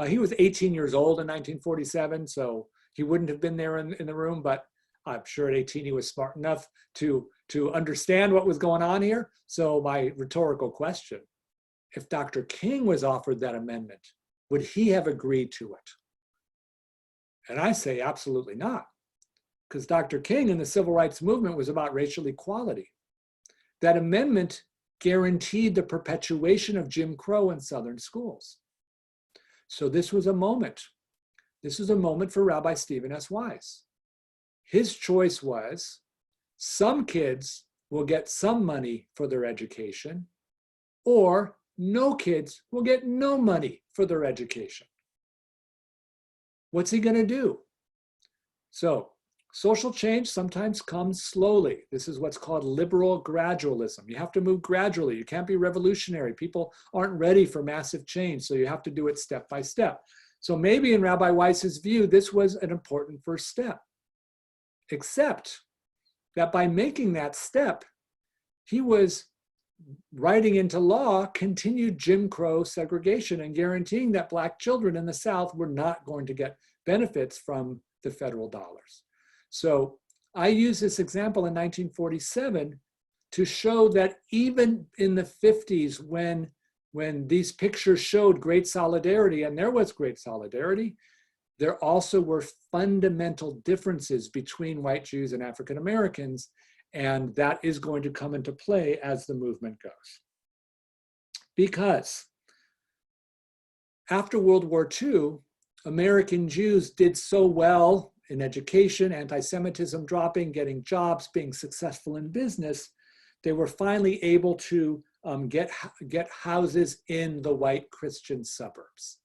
he was 18 years old in 1947, so he wouldn't have been there in the room, but I'm sure at 18 he was smart enough to understand what was going on here. So my rhetorical question, if Dr. King was offered that amendment, would he have agreed to it? And I say absolutely not, because Dr. King in the civil rights movement was about racial equality. That amendment guaranteed the perpetuation of Jim Crow in Southern schools. So this was a moment. This was a moment for Rabbi Stephen S. Wise. His choice was, some kids will get some money for their education, or no kids will get no money for their education. What's he going to do? So social change sometimes comes slowly. This is what's called liberal gradualism. You have to move gradually. You can't be revolutionary. People aren't ready for massive change, so you have to do it step by step. So maybe in Rabbi Weiss's view, this was an important first step, except that by making that step, he was writing into law continued Jim Crow segregation and guaranteeing that Black children in the South were not going to get benefits from the federal dollars. So I use this example in 1947 to show that even in the 50s, when these pictures showed great solidarity, and there was great solidarity, there also were fundamental differences between white Jews and African Americans, and that is going to come into play as the movement goes. Because after World War II, American Jews did so well in education, anti-Semitism dropping, getting jobs, being successful in business, they were finally able to get houses in the white Christian suburbs.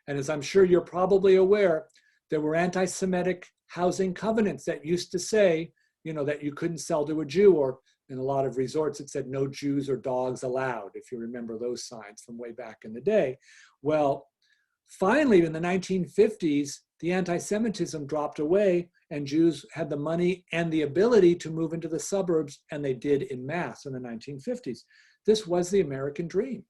And as I'm sure you're probably aware, there were anti-Semitic housing covenants that used to say, you know, that you couldn't sell to a Jew, or in a lot of resorts it said no Jews or dogs allowed, if you remember those signs from way back in the day. Well, finally in the 1950s, the anti-Semitism dropped away and Jews had the money and the ability to move into the suburbs, and they did in mass in the 1950s. This was the American dream.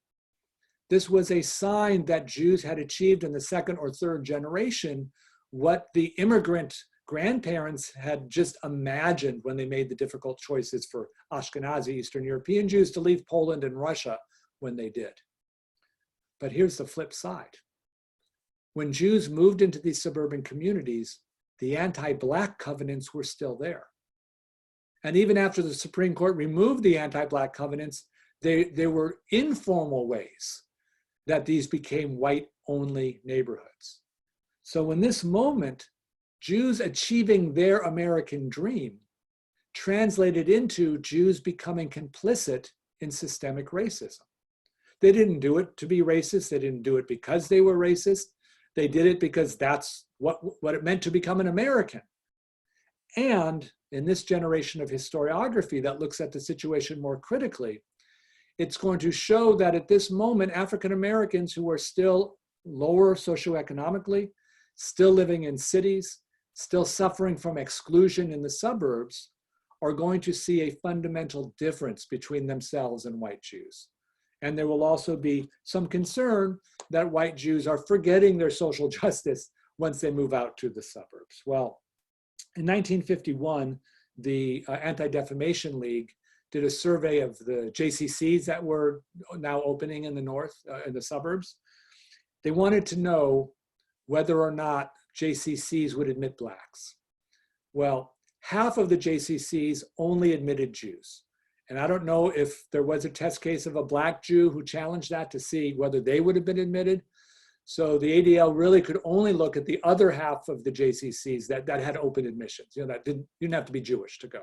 This was a sign that Jews had achieved in the second or third generation what the immigrant grandparents had just imagined when they made the difficult choices for Ashkenazi Eastern European Jews to leave Poland and Russia when they did. But here's the flip side. When Jews moved into these suburban communities, the anti-Black covenants were still there. And even after the Supreme Court removed the anti-Black covenants, there were informal ways that these became white-only neighborhoods. So in this moment, Jews achieving their American dream translated into Jews becoming complicit in systemic racism. They didn't do it to be racist. They didn't do it because they were racist. They did it because that's what it meant to become an American. And in this generation of historiography that looks at the situation more critically, it's going to show that at this moment, African Americans who are still lower socioeconomically, still living in cities, still suffering from exclusion in the suburbs, are going to see a fundamental difference between themselves and white Jews. And there will also be some concern that white Jews are forgetting their social justice once they move out to the suburbs. Well, in 1951, the Anti-Defamation League did a survey of the JCCs that were now opening in the north, in the suburbs. They wanted to know whether or not JCCs would admit Blacks. Well, half of the JCCs only admitted Jews. And I don't know if there was a test case of a Black Jew who challenged that to see whether they would have been admitted. So the ADL really could only look at the other half of the JCCs that had open admissions. You know, you didn't have to be Jewish to go.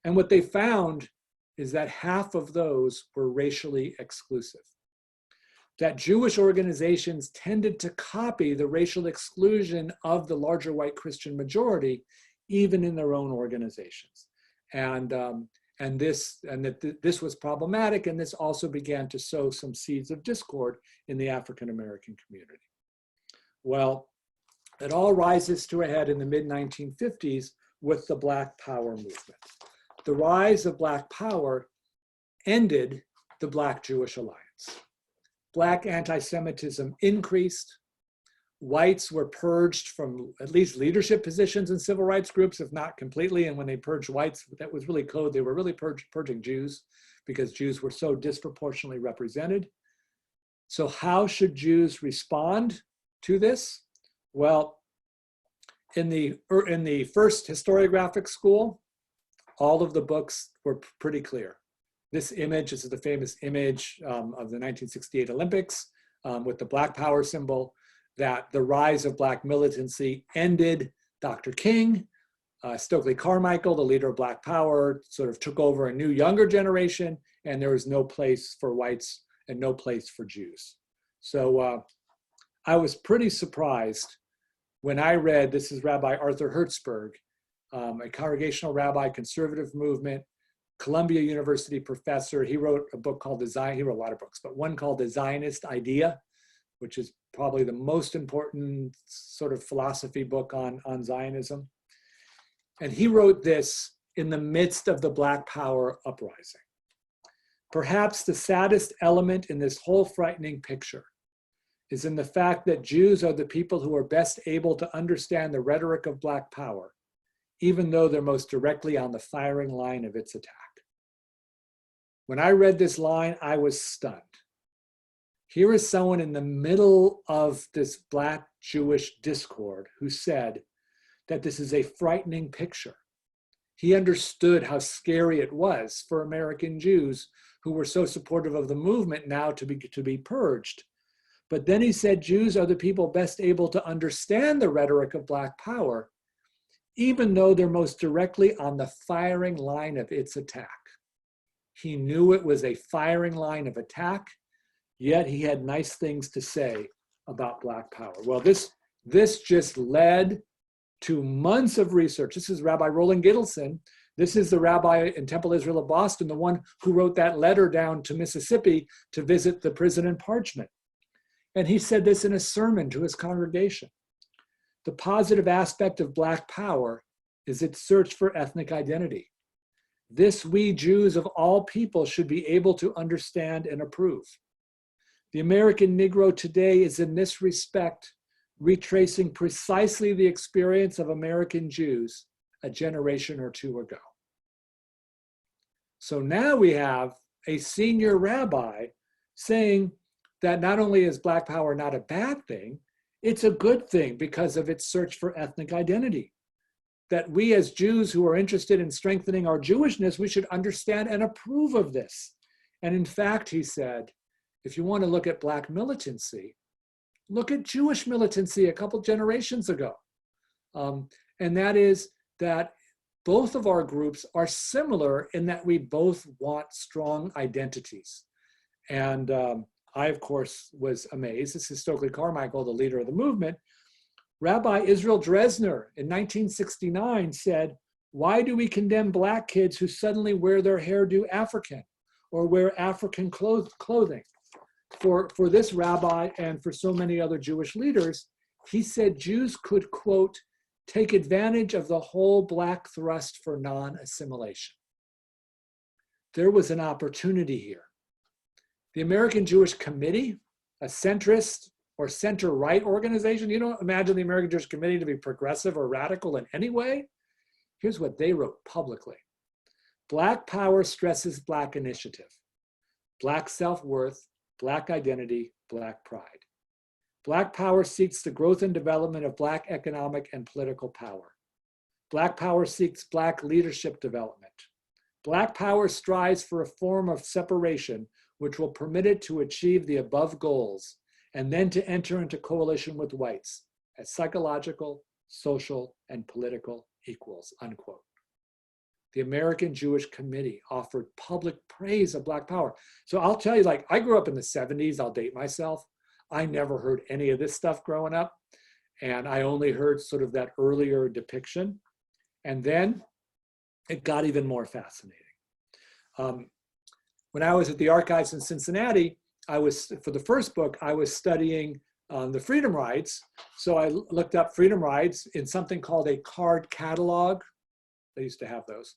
And what they found is that half of those were racially exclusive. That Jewish organizations tended to copy the racial exclusion of the larger white Christian majority, even in their own organizations. And this was problematic, and this also began to sow some seeds of discord in the African American community. Well, it all rises to a head in the mid-1950s with the Black Power movement. The rise of Black Power ended the Black-Jewish alliance. Black anti-Semitism increased. Whites were purged from at least leadership positions in civil rights groups, if not completely. And when they purged whites, that was really code. They were really purging Jews because Jews were so disproportionately represented. So how should Jews respond to this? Well, in the first historiographic school, all of the books were pretty clear. This image, this is the famous image of the 1968 Olympics with the Black Power symbol, that the rise of Black militancy ended Dr. King. Stokely Carmichael, the leader of Black Power, sort of took over a new younger generation, and there was no place for whites and no place for Jews. So I was pretty surprised when I read, this is Rabbi Arthur Hertzberg, a congregational rabbi, conservative movement, Columbia University professor. He wrote a book called he wrote a lot of books, but one called The Zionist Idea, which is probably the most important sort of philosophy book on Zionism. And he wrote this in the midst of the Black Power uprising. Perhaps the saddest element in this whole frightening picture is in the fact that Jews are the people who are best able to understand the rhetoric of Black power, even though they're most directly on the firing line of its attack. When I read this line, I was stunned. Here is someone in the middle of this Black Jewish discord who said that this is a frightening picture. He understood how scary it was for American Jews who were so supportive of the movement now to be purged. But then he said Jews are the people best able to understand the rhetoric of Black power, even though they're most directly on the firing line of its attack. He knew it was a firing line of attack, yet he had nice things to say about Black power. Well, this just led to months of research. This is Rabbi Roland Gittleson. This is the rabbi in Temple Israel of Boston, the one who wrote that letter down to Mississippi to visit the prison in Parchment. And he said this in a sermon to his congregation. The positive aspect of Black power is its search for ethnic identity. This we Jews of all people should be able to understand and approve. The American Negro today is in this respect retracing precisely the experience of American Jews a generation or two ago. So now we have a senior rabbi saying that not only is Black power not a bad thing, it's a good thing because of its search for ethnic identity. That we as Jews who are interested in strengthening our Jewishness, we should understand and approve of this. And in fact, he said, if you want to look at Black militancy, look at Jewish militancy a couple generations ago. And that is that both of our groups are similar in that we both want strong identities. And I, of course, was amazed. This is Stokely Carmichael, the leader of the movement. Rabbi Israel Dresner in 1969 said, why do we condemn Black kids who suddenly wear their hairdo African or wear African clothing? For this rabbi and for so many other Jewish leaders, he said Jews could, quote, take advantage of the whole Black thrust for non-assimilation. There was an opportunity here. The American Jewish Committee, a centrist or center-right organization, you don't imagine the American Jewish Committee to be progressive or radical in any way. Here's what they wrote publicly. Black power stresses Black initiative, Black self-worth, Black identity, Black pride. Black power seeks the growth and development of Black economic and political power. Black power seeks Black leadership development. Black power strives for a form of separation which will permit it to achieve the above goals and then to enter into coalition with whites as psychological, social, and political equals, unquote. The American Jewish Committee offered public praise of Black power. So I'll tell you, like, I grew up in the 70s, I'll date myself. I never heard any of this stuff growing up. And I only heard sort of that earlier depiction. And then it got even more fascinating. When I was at the archives in Cincinnati, for the first book, I was studying the freedom rides. So I looked up freedom rides in something called a card catalog. They used to have those.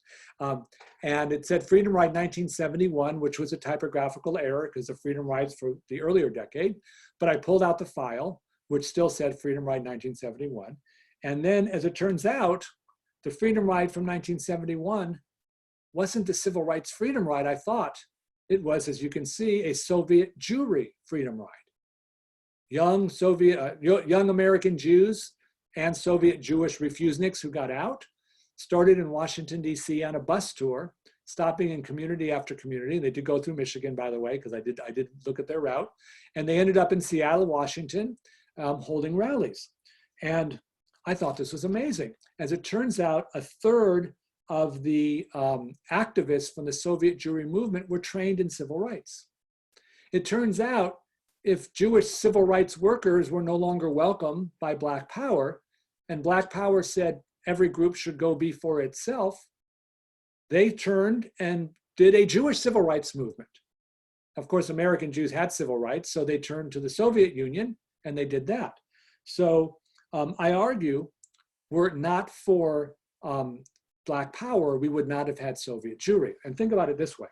And it said Freedom Ride 1971, which was a typographical error because of Freedom Rides for the earlier decade. But I pulled out the file, which still said Freedom Ride 1971. And then, as it turns out, the Freedom Ride from 1971 wasn't the Civil Rights Freedom Ride I thought. It was, as you can see, a Soviet Jewry Freedom Ride. Young American Jews and Soviet Jewish refuseniks who got out started in Washington, D.C. on a bus tour, stopping in community after community. They did go through Michigan, by the way, because I did look at their route. And they ended up in Seattle, Washington, holding rallies. And I thought this was amazing. As it turns out, a third of the activists from the Soviet Jewry movement were trained in civil rights. It turns out if Jewish civil rights workers were no longer welcome by Black power, and Black power said every group should go be for itself, they turned and did a Jewish civil rights movement. Of course, American Jews had civil rights, so they turned to the Soviet Union and they did that. So I argue, were it not for Black power, we would not have had Soviet Jewry. And think about it this way.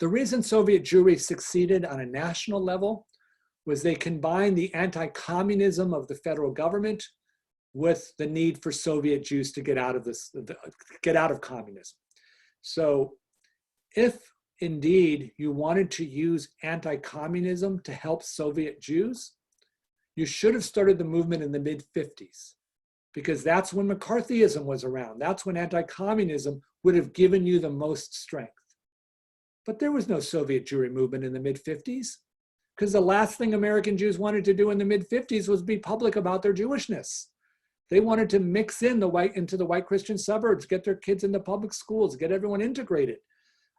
The reason Soviet Jewry succeeded on a national level was they combined the anti-communism of the federal government with the need for Soviet Jews to get out of communism. So if indeed you wanted to use anti-communism to help Soviet Jews, you should have started the movement in the mid-50s, because that's when McCarthyism was around. That's when anti-communism would have given you the most strength. But there was no Soviet Jewry movement in the mid-50s, because the last thing American Jews wanted to do in the mid-50s was be public about their Jewishness. They wanted to mix in into the white Christian suburbs, get their kids into public schools, get everyone integrated.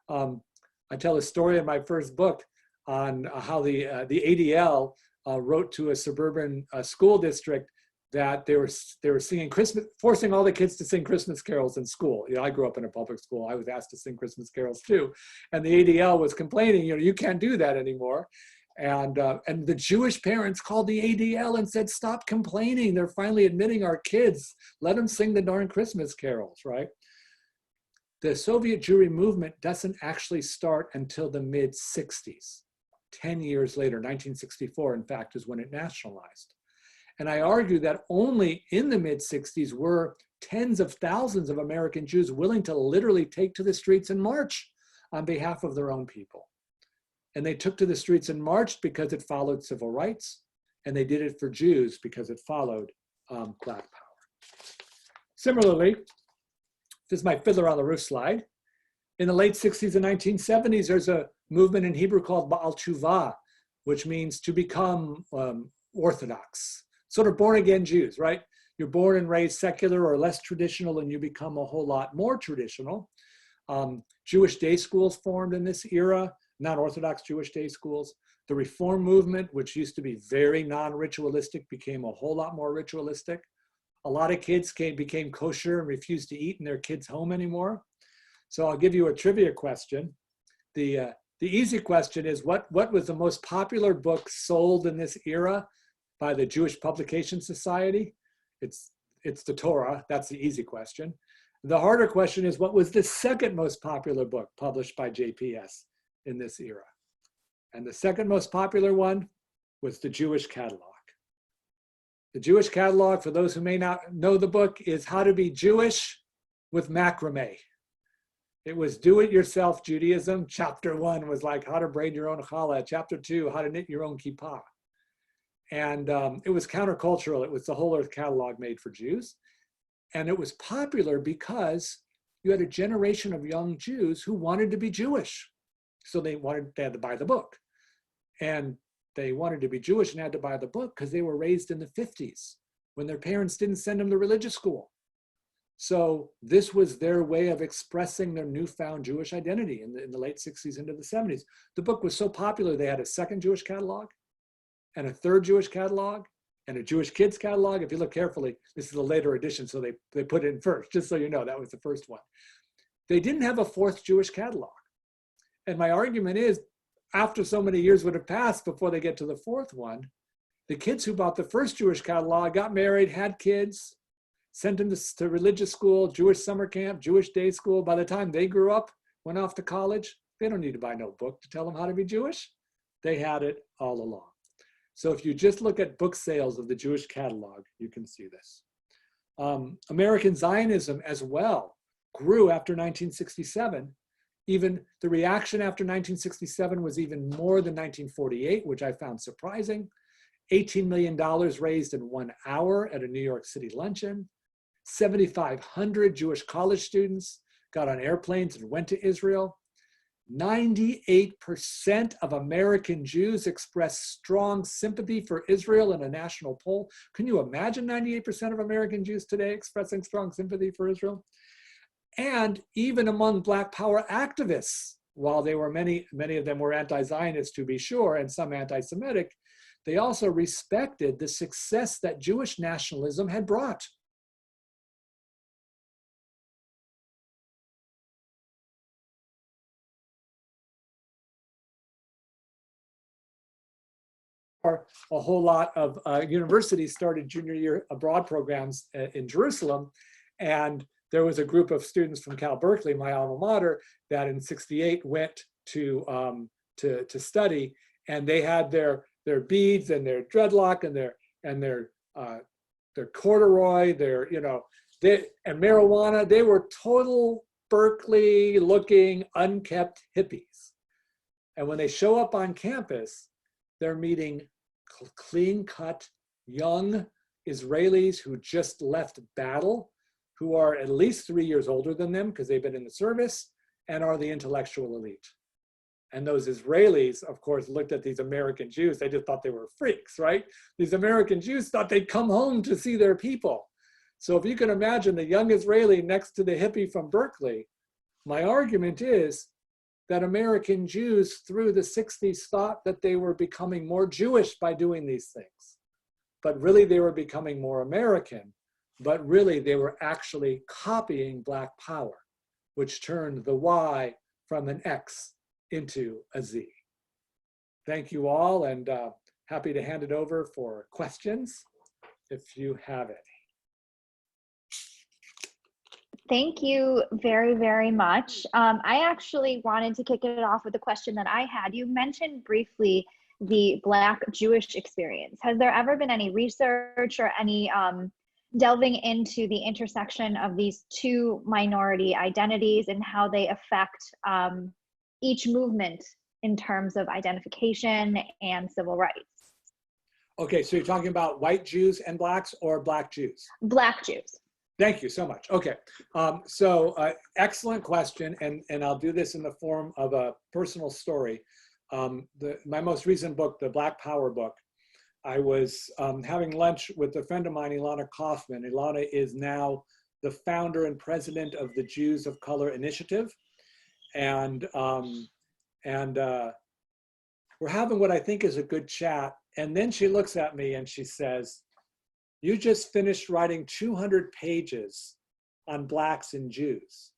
I tell a story in my first book on how the ADL wrote to a suburban school district that they were singing Christmas, forcing all the kids to sing Christmas carols in school. You know, I grew up in a public school. I was asked to sing Christmas carols too. And the ADL was complaining, you know, you can't do that anymore. And the Jewish parents called the ADL and said, stop complaining. They're finally admitting our kids. Let them sing the darn Christmas carols, right? The Soviet Jewry movement doesn't actually start until the mid-60s. 10 years later, 1964, in fact, is when it nationalized. And I argue that only in the mid-60s were tens of thousands of American Jews willing to literally take to the streets and march on behalf of their own people. And they took to the streets and marched because it followed civil rights, and they did it for Jews because it followed Black power. Similarly, this is my Fiddler on the Roof slide. In the late 60s and 1970s, there's a movement in Hebrew called Ba'al Tshuva, which means to become Orthodox, sort of born again Jews, right? You're born and raised secular or less traditional, and you become a whole lot more traditional. Jewish day schools formed in this era, non-Orthodox Jewish day schools. The Reform movement, which used to be very non-ritualistic, became a whole lot more ritualistic. A lot of kids became kosher and refused to eat in their kids' home anymore. So I'll give you a trivia question. The easy question is, what was the most popular book sold in this era by the Jewish Publication Society? It's the Torah. That's the easy question. The harder question is, what was the second most popular book published by JPS in this era? And the second most popular one was the Jewish Catalogue. The Jewish Catalogue, for those who may not know the book, is How to Be Jewish with Macrame. It was do-it-yourself Judaism. Chapter 1 was like how to braid your own challah. Chapter 2, how to knit your own kippah. And it was countercultural. It was the Whole Earth Catalog made for Jews. And it was popular because you had a generation of young Jews who wanted to be Jewish. So they had to buy the book. And they wanted to be Jewish and had to buy the book because they were raised in the 50s when their parents didn't send them to religious school. So this was their way of expressing their newfound Jewish identity in the late 60s into the 70s. The book was so popular, they had a second Jewish catalog and a third Jewish catalog and a Jewish kids catalog. If you look carefully, this is a later edition, so they put it in first, just so you know, that was the first one. They didn't have a fourth Jewish catalog. And my argument is, after so many years would have passed before they get to the fourth one, the kids who bought the first Jewish catalog got married, had kids, sent them to religious school, Jewish summer camp, Jewish day school. By the time they grew up, went off to college, they don't need to buy no book to tell them how to be Jewish. They had it all along. So if you just look at book sales of the Jewish catalog, you can see this. American Zionism as well grew after 1967. Even the reaction after 1967 was even more than 1948, which I found surprising. $18 million raised in 1 hour at a New York City luncheon. 7,500 Jewish college students got on airplanes and went to Israel. 98% of American Jews expressed strong sympathy for Israel in a national poll. Can you imagine 98% of American Jews today expressing strong sympathy for Israel? And even among Black Power activists, while they were many of them were anti-Zionist to be sure, and some anti-Semitic, they also respected the success that Jewish nationalism had brought. A whole lot of universities started junior year abroad programs in Jerusalem, and there was a group of students from Cal Berkeley, my alma mater, that in '68 went to study, and they had their their beads and their dreadlock and their corduroy, and marijuana. They were total Berkeley looking, unkept hippies. And when they show up on campus, they're meeting clean-cut, young Israelis who just left battle, who are at least 3 years older than them because they've been in the service and are the intellectual elite. And those Israelis, of course, looked at these American Jews. They just thought they were freaks, right? These American Jews thought they'd come home to see their people. So if you can imagine the young Israeli next to the hippie from Berkeley, my argument is that American Jews through the 60s thought that they were becoming more Jewish by doing these things. But really they were becoming more American, but really they were actually copying Black power, which turned the Y from an X into a Z. Thank you all, and happy to hand it over for questions if you have it. Thank you very, very much. I actually wanted to kick it off with a question that I had. You mentioned briefly the Black Jewish experience. Has there ever been any research or any delving into the intersection of these two minority identities and how they affect each movement in terms of identification and civil rights? Okay, so you're talking about white Jews and Blacks or Black Jews? Black Jews. Thank you so much. Okay, excellent question, and I'll do this in the form of a personal story. My most recent book, the Black Power book, I was having lunch with a friend of mine, Ilana Kaufman. Ilana is now the founder and president of the Jews of Color Initiative. And we're having what I think is a good chat. And then she looks at me and she says, "You just finished writing 200 pages on Blacks and Jews,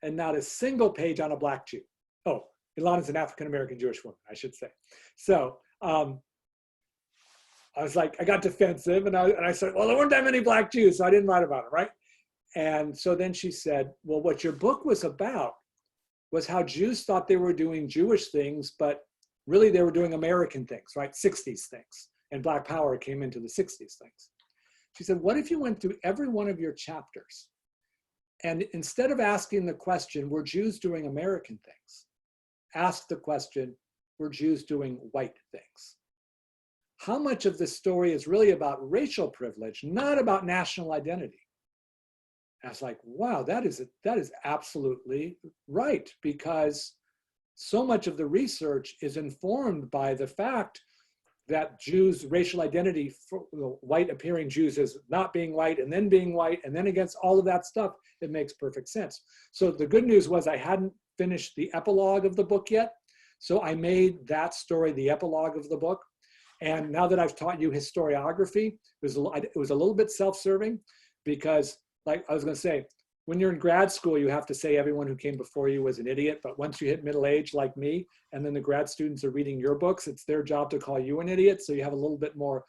and not a single page on a Black Jew." Oh, Ilana's an African-American Jewish woman, I should say. So I was like, I got defensive, and I said, well, there weren't that many Black Jews, so I didn't write about it, right? And so then she said, well, what your book was about was how Jews thought they were doing Jewish things, but really they were doing American things, right? 60s things. And Black Power came into the 60s things. She said, what if you went through every one of your chapters, and instead of asking the question, were Jews doing American things, ask the question, were Jews doing white things? How much of the story is really about racial privilege, not about national identity? I was like, wow, that is absolutely right, because so much of the research is informed by the fact that Jews' racial identity, for white appearing Jews as not being white and then being white, and then against all of that stuff, it makes perfect sense. So the good news was I hadn't finished the epilogue of the book yet. So I made that story the epilogue of the book. And now that I've taught you historiography, it was a little bit self-serving, because like I was gonna say, when you're in grad school, you have to say everyone who came before you was an idiot. But once you hit middle age like me, and then the grad students are reading your books, it's their job to call you an idiot. So you have a little bit more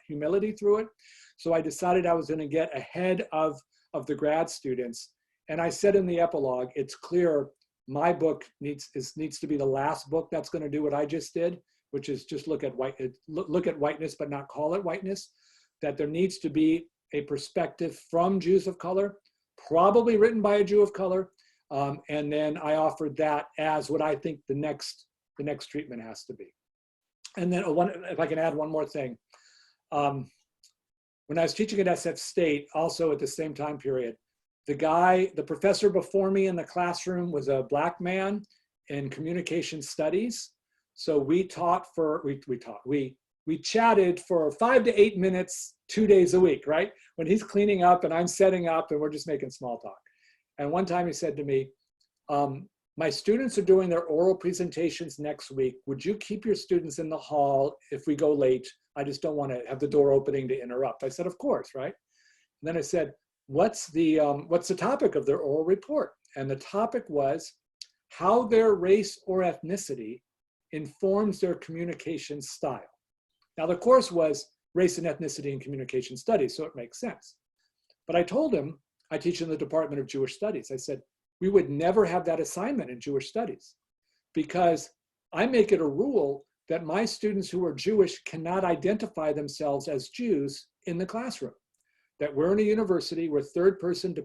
humility through it. So I decided I was gonna get ahead of the grad students. And I said in the epilogue, it's clear my book needs to be the last book that's gonna do what I just did, which is just look at whiteness, but not call it whiteness. That there needs to be a perspective from Jews of color, probably written by a Jew of color, and then I offered that as what I think the next treatment has to be. And then if I can add one more thing, when I was teaching at SF State, also at the same time period, the professor before me in the classroom was a Black man in communication studies. So we chatted for 5 to 8 minutes, 2 days a week, right? When he's cleaning up and I'm setting up and we're just making small talk. And one time he said to me, my students are doing their oral presentations next week. Would you keep your students in the hall if we go late? I just don't want to have the door opening to interrupt. I said, of course, right? And then I said, what's the topic of their oral report? And the topic was how their race or ethnicity informs their communication style. Now the course was race and ethnicity and communication studies, so it makes sense. But I told him, I teach in the Department of Jewish Studies. I said, we would never have that assignment in Jewish studies, because I make it a rule that my students who are Jewish cannot identify themselves as Jews in the classroom. That we're in a university, we're third person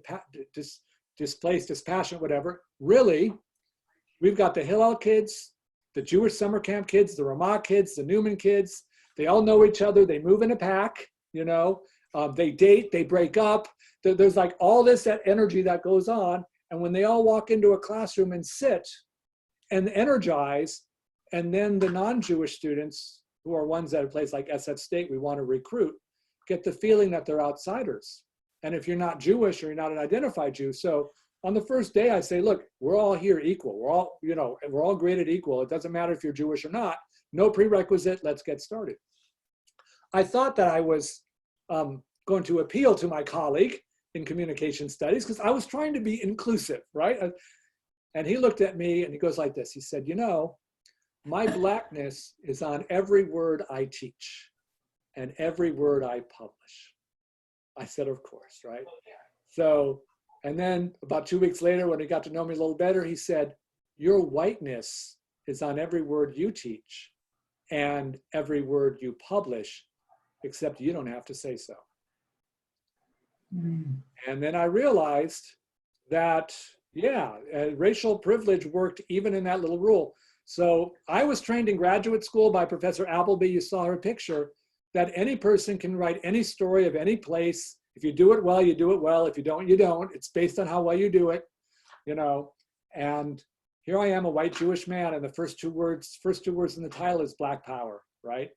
displaced, dispassionate, whatever. Really, we've got the Hillel kids, the Jewish summer camp kids, the Ramah kids, the Newman kids. They all know each other. They move in a pack, you know. They date, they break up. There's like all this energy that goes on. And when they all walk into a classroom and sit and energize, and then the non-Jewish students, who are ones at a place like SF State we want to recruit, get the feeling that they're outsiders. And if you're not Jewish or you're not an identified Jew, so on the first day I say, look, we're all here equal. We're all, you know, we're all graded equal. It doesn't matter if you're Jewish or not. No prerequisite, let's get started. I thought that I was going to appeal to my colleague in communication studies because I was trying to be inclusive, right? And he looked at me and he goes like this. He said, you know, my blackness is on every word I teach and every word I publish. I said, of course, right? So, and then about 2 weeks later, when he got to know me a little better, he said, your whiteness is on every word you teach and every word you publish, except you don't have to say so. And then I realized that, yeah, racial privilege worked even in that little rule. So I was trained in graduate school by Professor Appleby. You saw her picture, that any person can write any story of any place. If you do it well, you do it well. If you don't, you don't. It's based on how well you do it, you know. And here I am, a white Jewish man, and the first two words in the title is Black Power, right?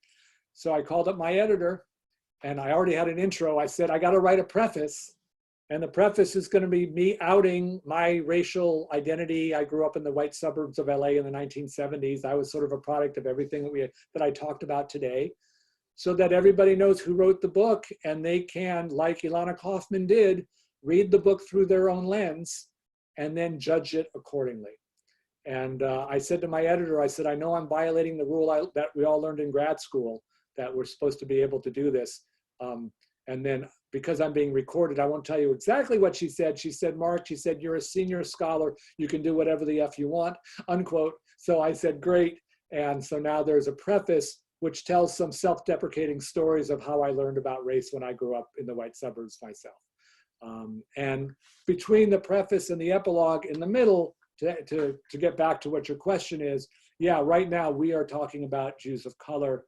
So I called up my editor, and I already had an intro. I said, I got to write a preface. And the preface is going to be me outing my racial identity. I grew up in the white suburbs of LA in the 1970s. I was sort of a product of everything that I talked about today, so that everybody knows who wrote the book, and they can, like Ilana Kaufman did, read the book through their own lens and then judge it accordingly. And I said to my editor, I said, I know I'm violating the rule that we all learned in grad school, that we're supposed to be able to do this. And then because I'm being recorded, I won't tell you exactly what she said. She said, Mark, she said, you're a senior scholar. You can do whatever the F you want, unquote. So I said, great. And so now there's a preface which tells some self-deprecating stories of how I learned about race when I grew up in the white suburbs myself. And between the preface and the epilogue in the middle, to get back to what your question is, yeah, right now we are talking about Jews of color,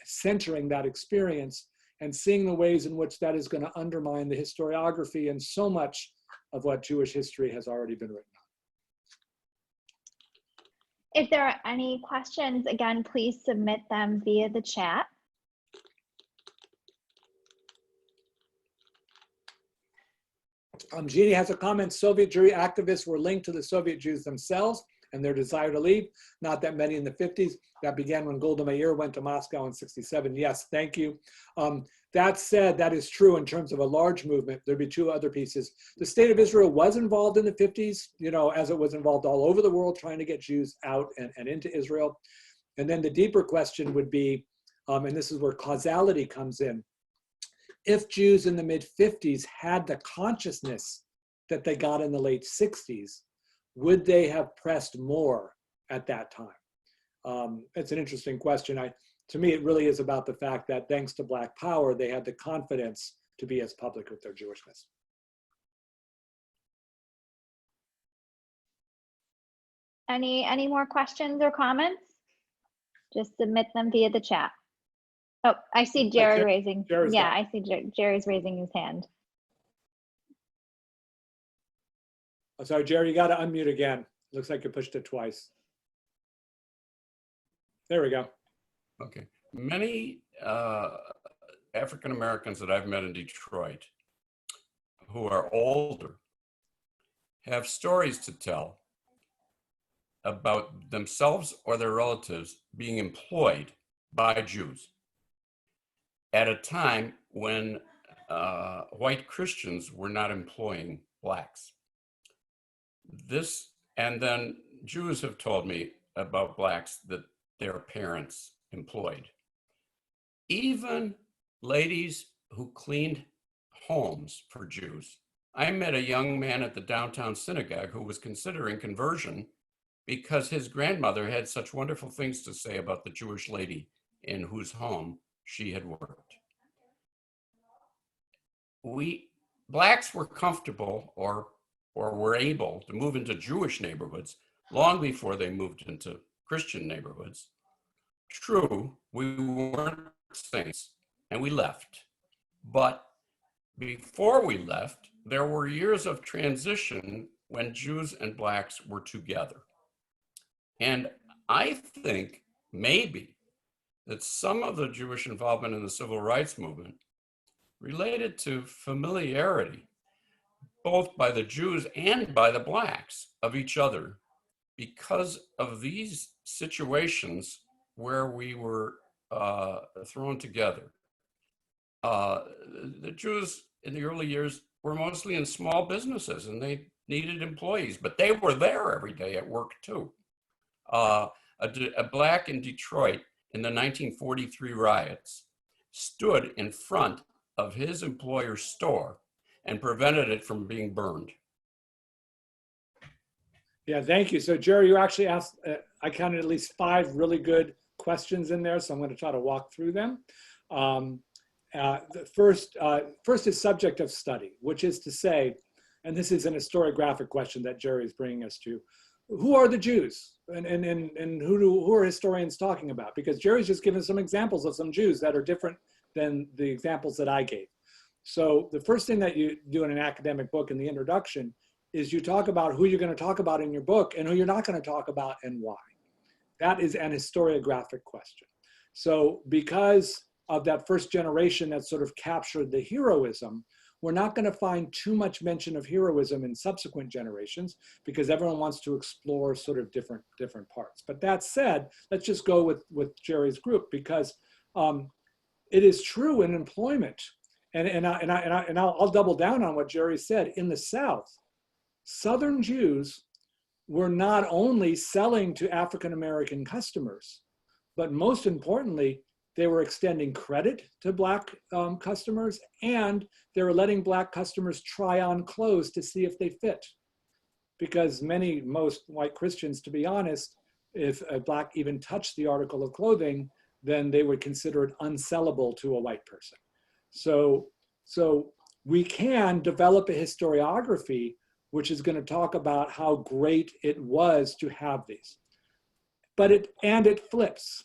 centering that experience and seeing the ways in which that is going to undermine the historiography and so much of what Jewish history has already been written on. If there are any questions, again, please submit them via the chat. Jeannie has a comment. Soviet Jewry activists were linked to the Soviet Jews themselves and their desire to leave. Not that many in the 50s. That began when Golda Meir went to Moscow in '67. Yes, thank you. That said, that is true in terms of a large movement. There'd be two other pieces. The state of Israel was involved in the 50s, you know, as it was involved all over the world trying to get Jews out and into Israel. And then the deeper question would be, and this is where causality comes in, if Jews in the mid-50s had the consciousness that they got in the late 60s, would they have pressed more at that time? It's an interesting question. To me, it really is about the fact that thanks to Black Power, they had the confidence to be as public with their Jewishness. Any more questions or comments? Just submit them via the chat. Oh, I see Jerry raising. Yeah, I see Jerry's raising his hand. Oh, sorry, Jerry, you got to unmute again. Looks like you pushed it twice. There we go. Okay. Many African Americans that I've met in Detroit who are older have stories to tell about themselves or their relatives being employed by Jews at a time when white Christians were not employing blacks. And then Jews have told me about blacks that their parents employed. Even ladies who cleaned homes for Jews. I met a young man at the downtown synagogue who was considering conversion because his grandmother had such wonderful things to say about the Jewish lady in whose home she had worked. Blacks were comfortable or were able to move into Jewish neighborhoods long before they moved into Christian neighborhoods. True, we weren't saints and we left. But before we left, there were years of transition when Jews and Blacks were together. And I think maybe that some of the Jewish involvement in the civil rights movement related to familiarity, both by the Jews and by the Blacks, of each other, because of these situations where we were thrown together. The Jews in the early years were mostly in small businesses and they needed employees, but they were there every day at work too. A Black in Detroit in the 1943 riots stood in front of his employer's store and prevented it from being burned. Yeah, thank you. So Jerry, you actually asked, I counted at least 5 really good questions in there, so I'm going to try to walk through them. The first is subject of study, which is to say, and this is an historiographic question that Jerry is bringing us to, who are the Jews and who are historians talking about? Because Jerry's just given some examples of some Jews that are different than the examples that I gave. So the first thing that you do in an academic book in the introduction is you talk about who you're going to talk about in your book and who you're not going to talk about and why. That is an historiographic question. So because of that first generation that sort of captured the heroism, we're not going to find too much mention of heroism in subsequent generations because everyone wants to explore sort of different parts. But that said, let's just go with Jerry's group because it is true in employment. And I'll double down on what Jerry said. In the South, Southern Jews were not only selling to African-American customers, but most importantly, they were extending credit to Black customers, and they were letting Black customers try on clothes to see if they fit. Because most white Christians, to be honest, if a Black even touched the article of clothing, then they would consider it unsellable to a white person. So we can develop a historiography which is going to talk about how great it was to have these. But it flips.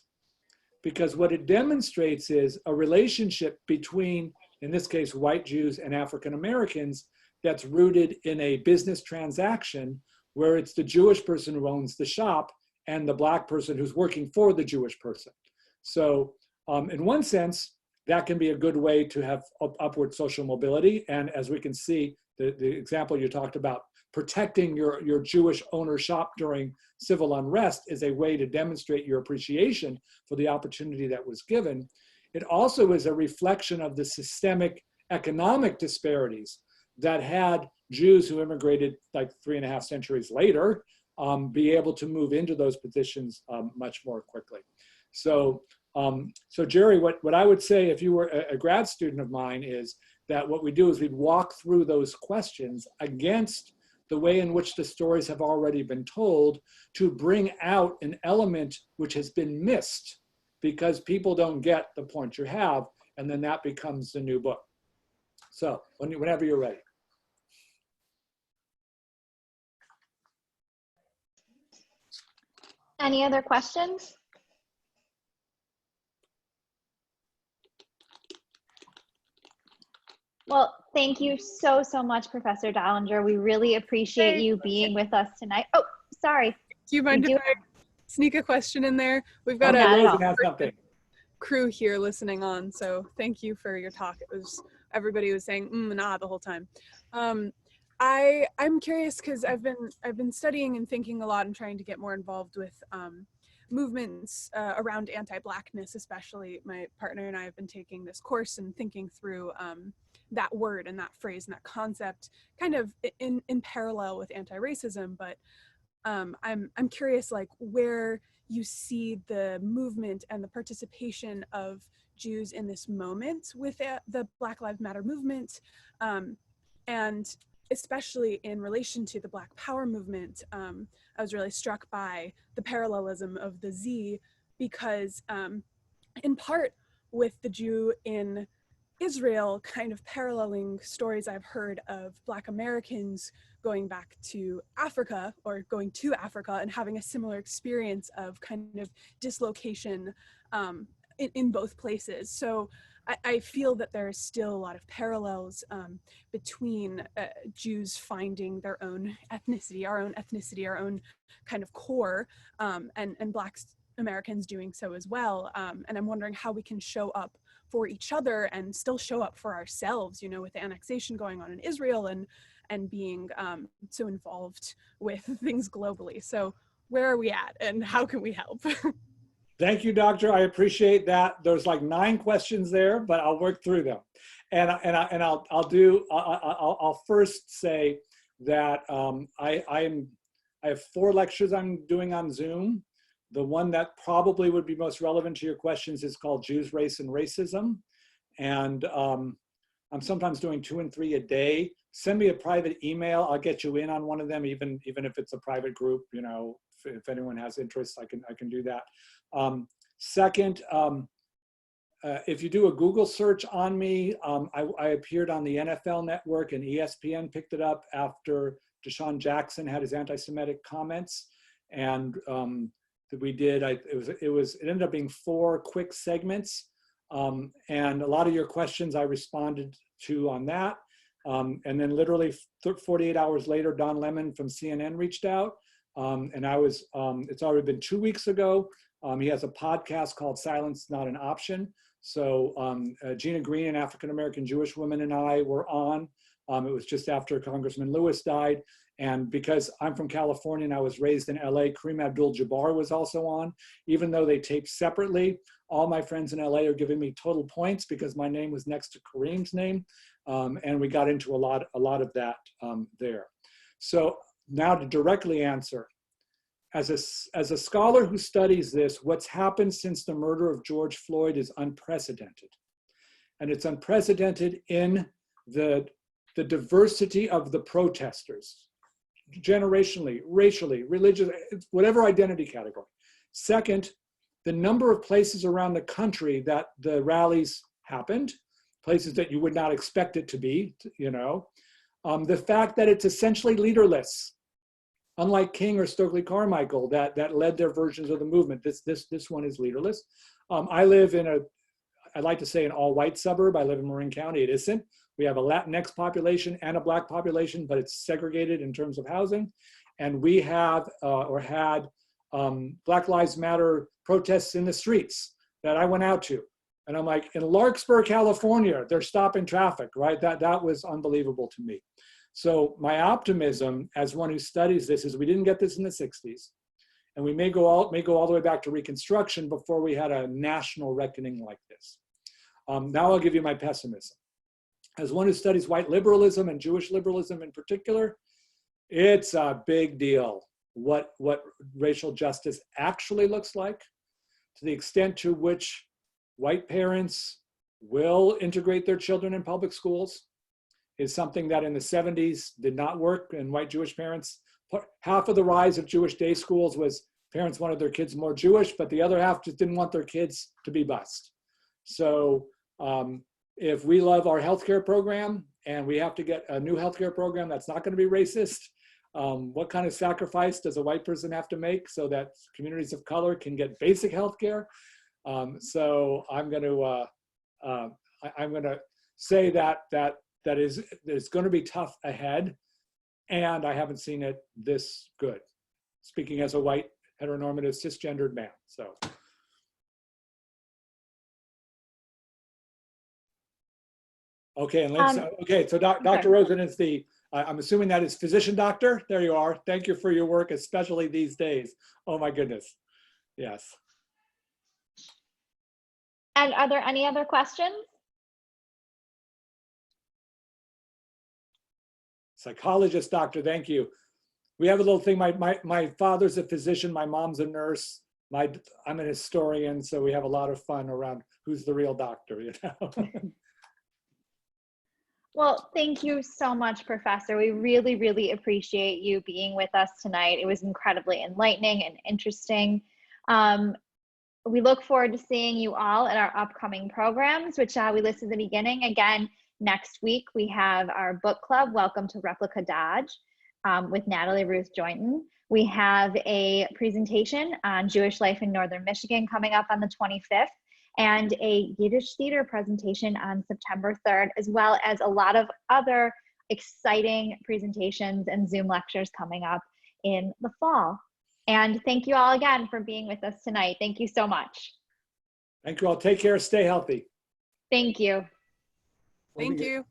Because what it demonstrates is a relationship between, in this case, white Jews and African Americans that's rooted in a business transaction where it's the Jewish person who owns the shop and the Black person who's working for the Jewish person. So in one sense, that can be a good way to have upward social mobility. And as we can see, the example you talked about, protecting your Jewish owner shop during civil unrest is a way to demonstrate your appreciation for the opportunity that was given. It also is a reflection of the systemic economic disparities that had Jews who immigrated like 3.5 centuries later be able to move into those positions much more quickly. So Jerry, what I would say if you were a grad student of mine is that what we do is we'd walk through those questions against the way in which the stories have already been told to bring out an element which has been missed because people don't get the point you have, and then that becomes the new book. So whenever you're ready. Any other questions? Well, thank you so much, Professor Dollinger. We really appreciate you being with us tonight. Oh, sorry. Do you mind if I sneak a question in there? We've got a crew here listening on, so thank you for your talk. Everybody was saying nah the whole time. I'm curious because I've been studying and thinking a lot and trying to get more involved with movements around anti-Blackness, especially. My partner and I have been taking this course and thinking through that word and that phrase and that concept kind of in parallel with anti-racism, but I'm curious like where you see the movement and the participation of Jews in this moment with the Black Lives Matter movement, and especially in relation to the Black Power movement, I was really struck by the parallelism of the Z, because in part with the Jew in Israel kind of paralleling stories I've heard of Black Americans going back to Africa, or going to Africa, and having a similar experience of kind of dislocation in both places. So I feel that there is still a lot of parallels between Jews finding their own ethnicity, our own kind of core, and Black Americans doing so as well. And I'm wondering how we can show up for each other and still show up for ourselves, you know, with the annexation going on in Israel and being so involved with things globally. So where are we at and how can we help? Thank you, Doctor. I appreciate that. There's like 9 questions there, but I'll work through them. And I'll first say that I have 4 lectures I'm doing on Zoom. The one that probably would be most relevant to your questions is called Jews, Race, and Racism. And I'm sometimes doing 2 and 3 a day. Send me a private email. I'll get you in on one of them, even if it's a private group. You know, if anyone has interest, I can do that. Second, if you do a Google search on me, I appeared on the NFL Network, and ESPN picked it up after Deshaun Jackson had his anti-Semitic comments, and we did. It ended up being 4 quick segments, and a lot of your questions I responded to on that. And then literally 48 hours later, Don Lemon from CNN reached out, and it's already been 2 weeks ago. He has a podcast called Silence Not an Option. So Gina Green, an African-American Jewish woman, and I were on. It was just after Congressman Lewis died. And because I'm from California and I was raised in LA, Kareem Abdul-Jabbar was also on. Even though they taped separately, all my friends in LA are giving me total points because my name was next to Kareem's name. And we got into a lot of that there. So now to directly answer, as a scholar who studies this, what's happened since the murder of George Floyd is unprecedented. And it's unprecedented in the diversity of the protesters, generationally, racially, religiously, whatever identity category. Second, the number of places around the country that the rallies happened, places that you would not expect it to be, you know. The fact that it's essentially leaderless, unlike King or Stokely Carmichael that led their versions of the movement. This one is leaderless. I live in I'd like to say an all-white suburb. I live in Marin County. It isn't. We have a Latinx population and a Black population, but it's segregated in terms of housing. And we have or had Black Lives Matter protests in the streets that I went out to. And I'm like, in Larkspur, California, they're stopping traffic, right? That was unbelievable to me. So my optimism as one who studies this is we didn't get this in the 60s. And we may go all the way back to Reconstruction before we had a national reckoning like this. Now I'll give you my pessimism. As one who studies white liberalism and Jewish liberalism in particular, it's a big deal what racial justice actually looks like, to the extent to which white parents will integrate their children in public schools is something that in the 70s did not work, and white Jewish parents, half of the rise of Jewish day schools was parents wanted their kids more Jewish, but the other half just didn't want their kids to be bused. So if we love our healthcare program and we have to get a new healthcare program that's not going to be racist, what kind of sacrifice does a white person have to make so that communities of color can get basic healthcare? So I'm going to say that it's going to be tough ahead, and I haven't seen it this good. Speaking as a white, heteronormative, cisgendered man. So. Okay, and okay, so Dr. Rosen is I'm assuming that is physician doctor. There you are. Thank you for your work, especially these days. Oh my goodness. Yes. And are there any other questions? Psychologist doctor, thank you. We have a little thing, my father's a physician, my mom's a nurse, I'm an historian, so we have a lot of fun around who's the real doctor, you know? Well, thank you so much, Professor. We really, really appreciate you being with us tonight. It was incredibly enlightening and interesting. We look forward to seeing you all at our upcoming programs, which we listed at the beginning. Again, next week, we have our book club, Welcome to Replica Dodge, with Natalie Ruth Joynton. We have a presentation on Jewish life in Northern Michigan coming up on the 25th, and a Yiddish theater presentation on September 3rd, as well as a lot of other exciting presentations and Zoom lectures coming up in the fall. And thank you all again for being with us tonight. Thank you so much. Thank you all. Take care. Stay healthy. Thank you. Thank you.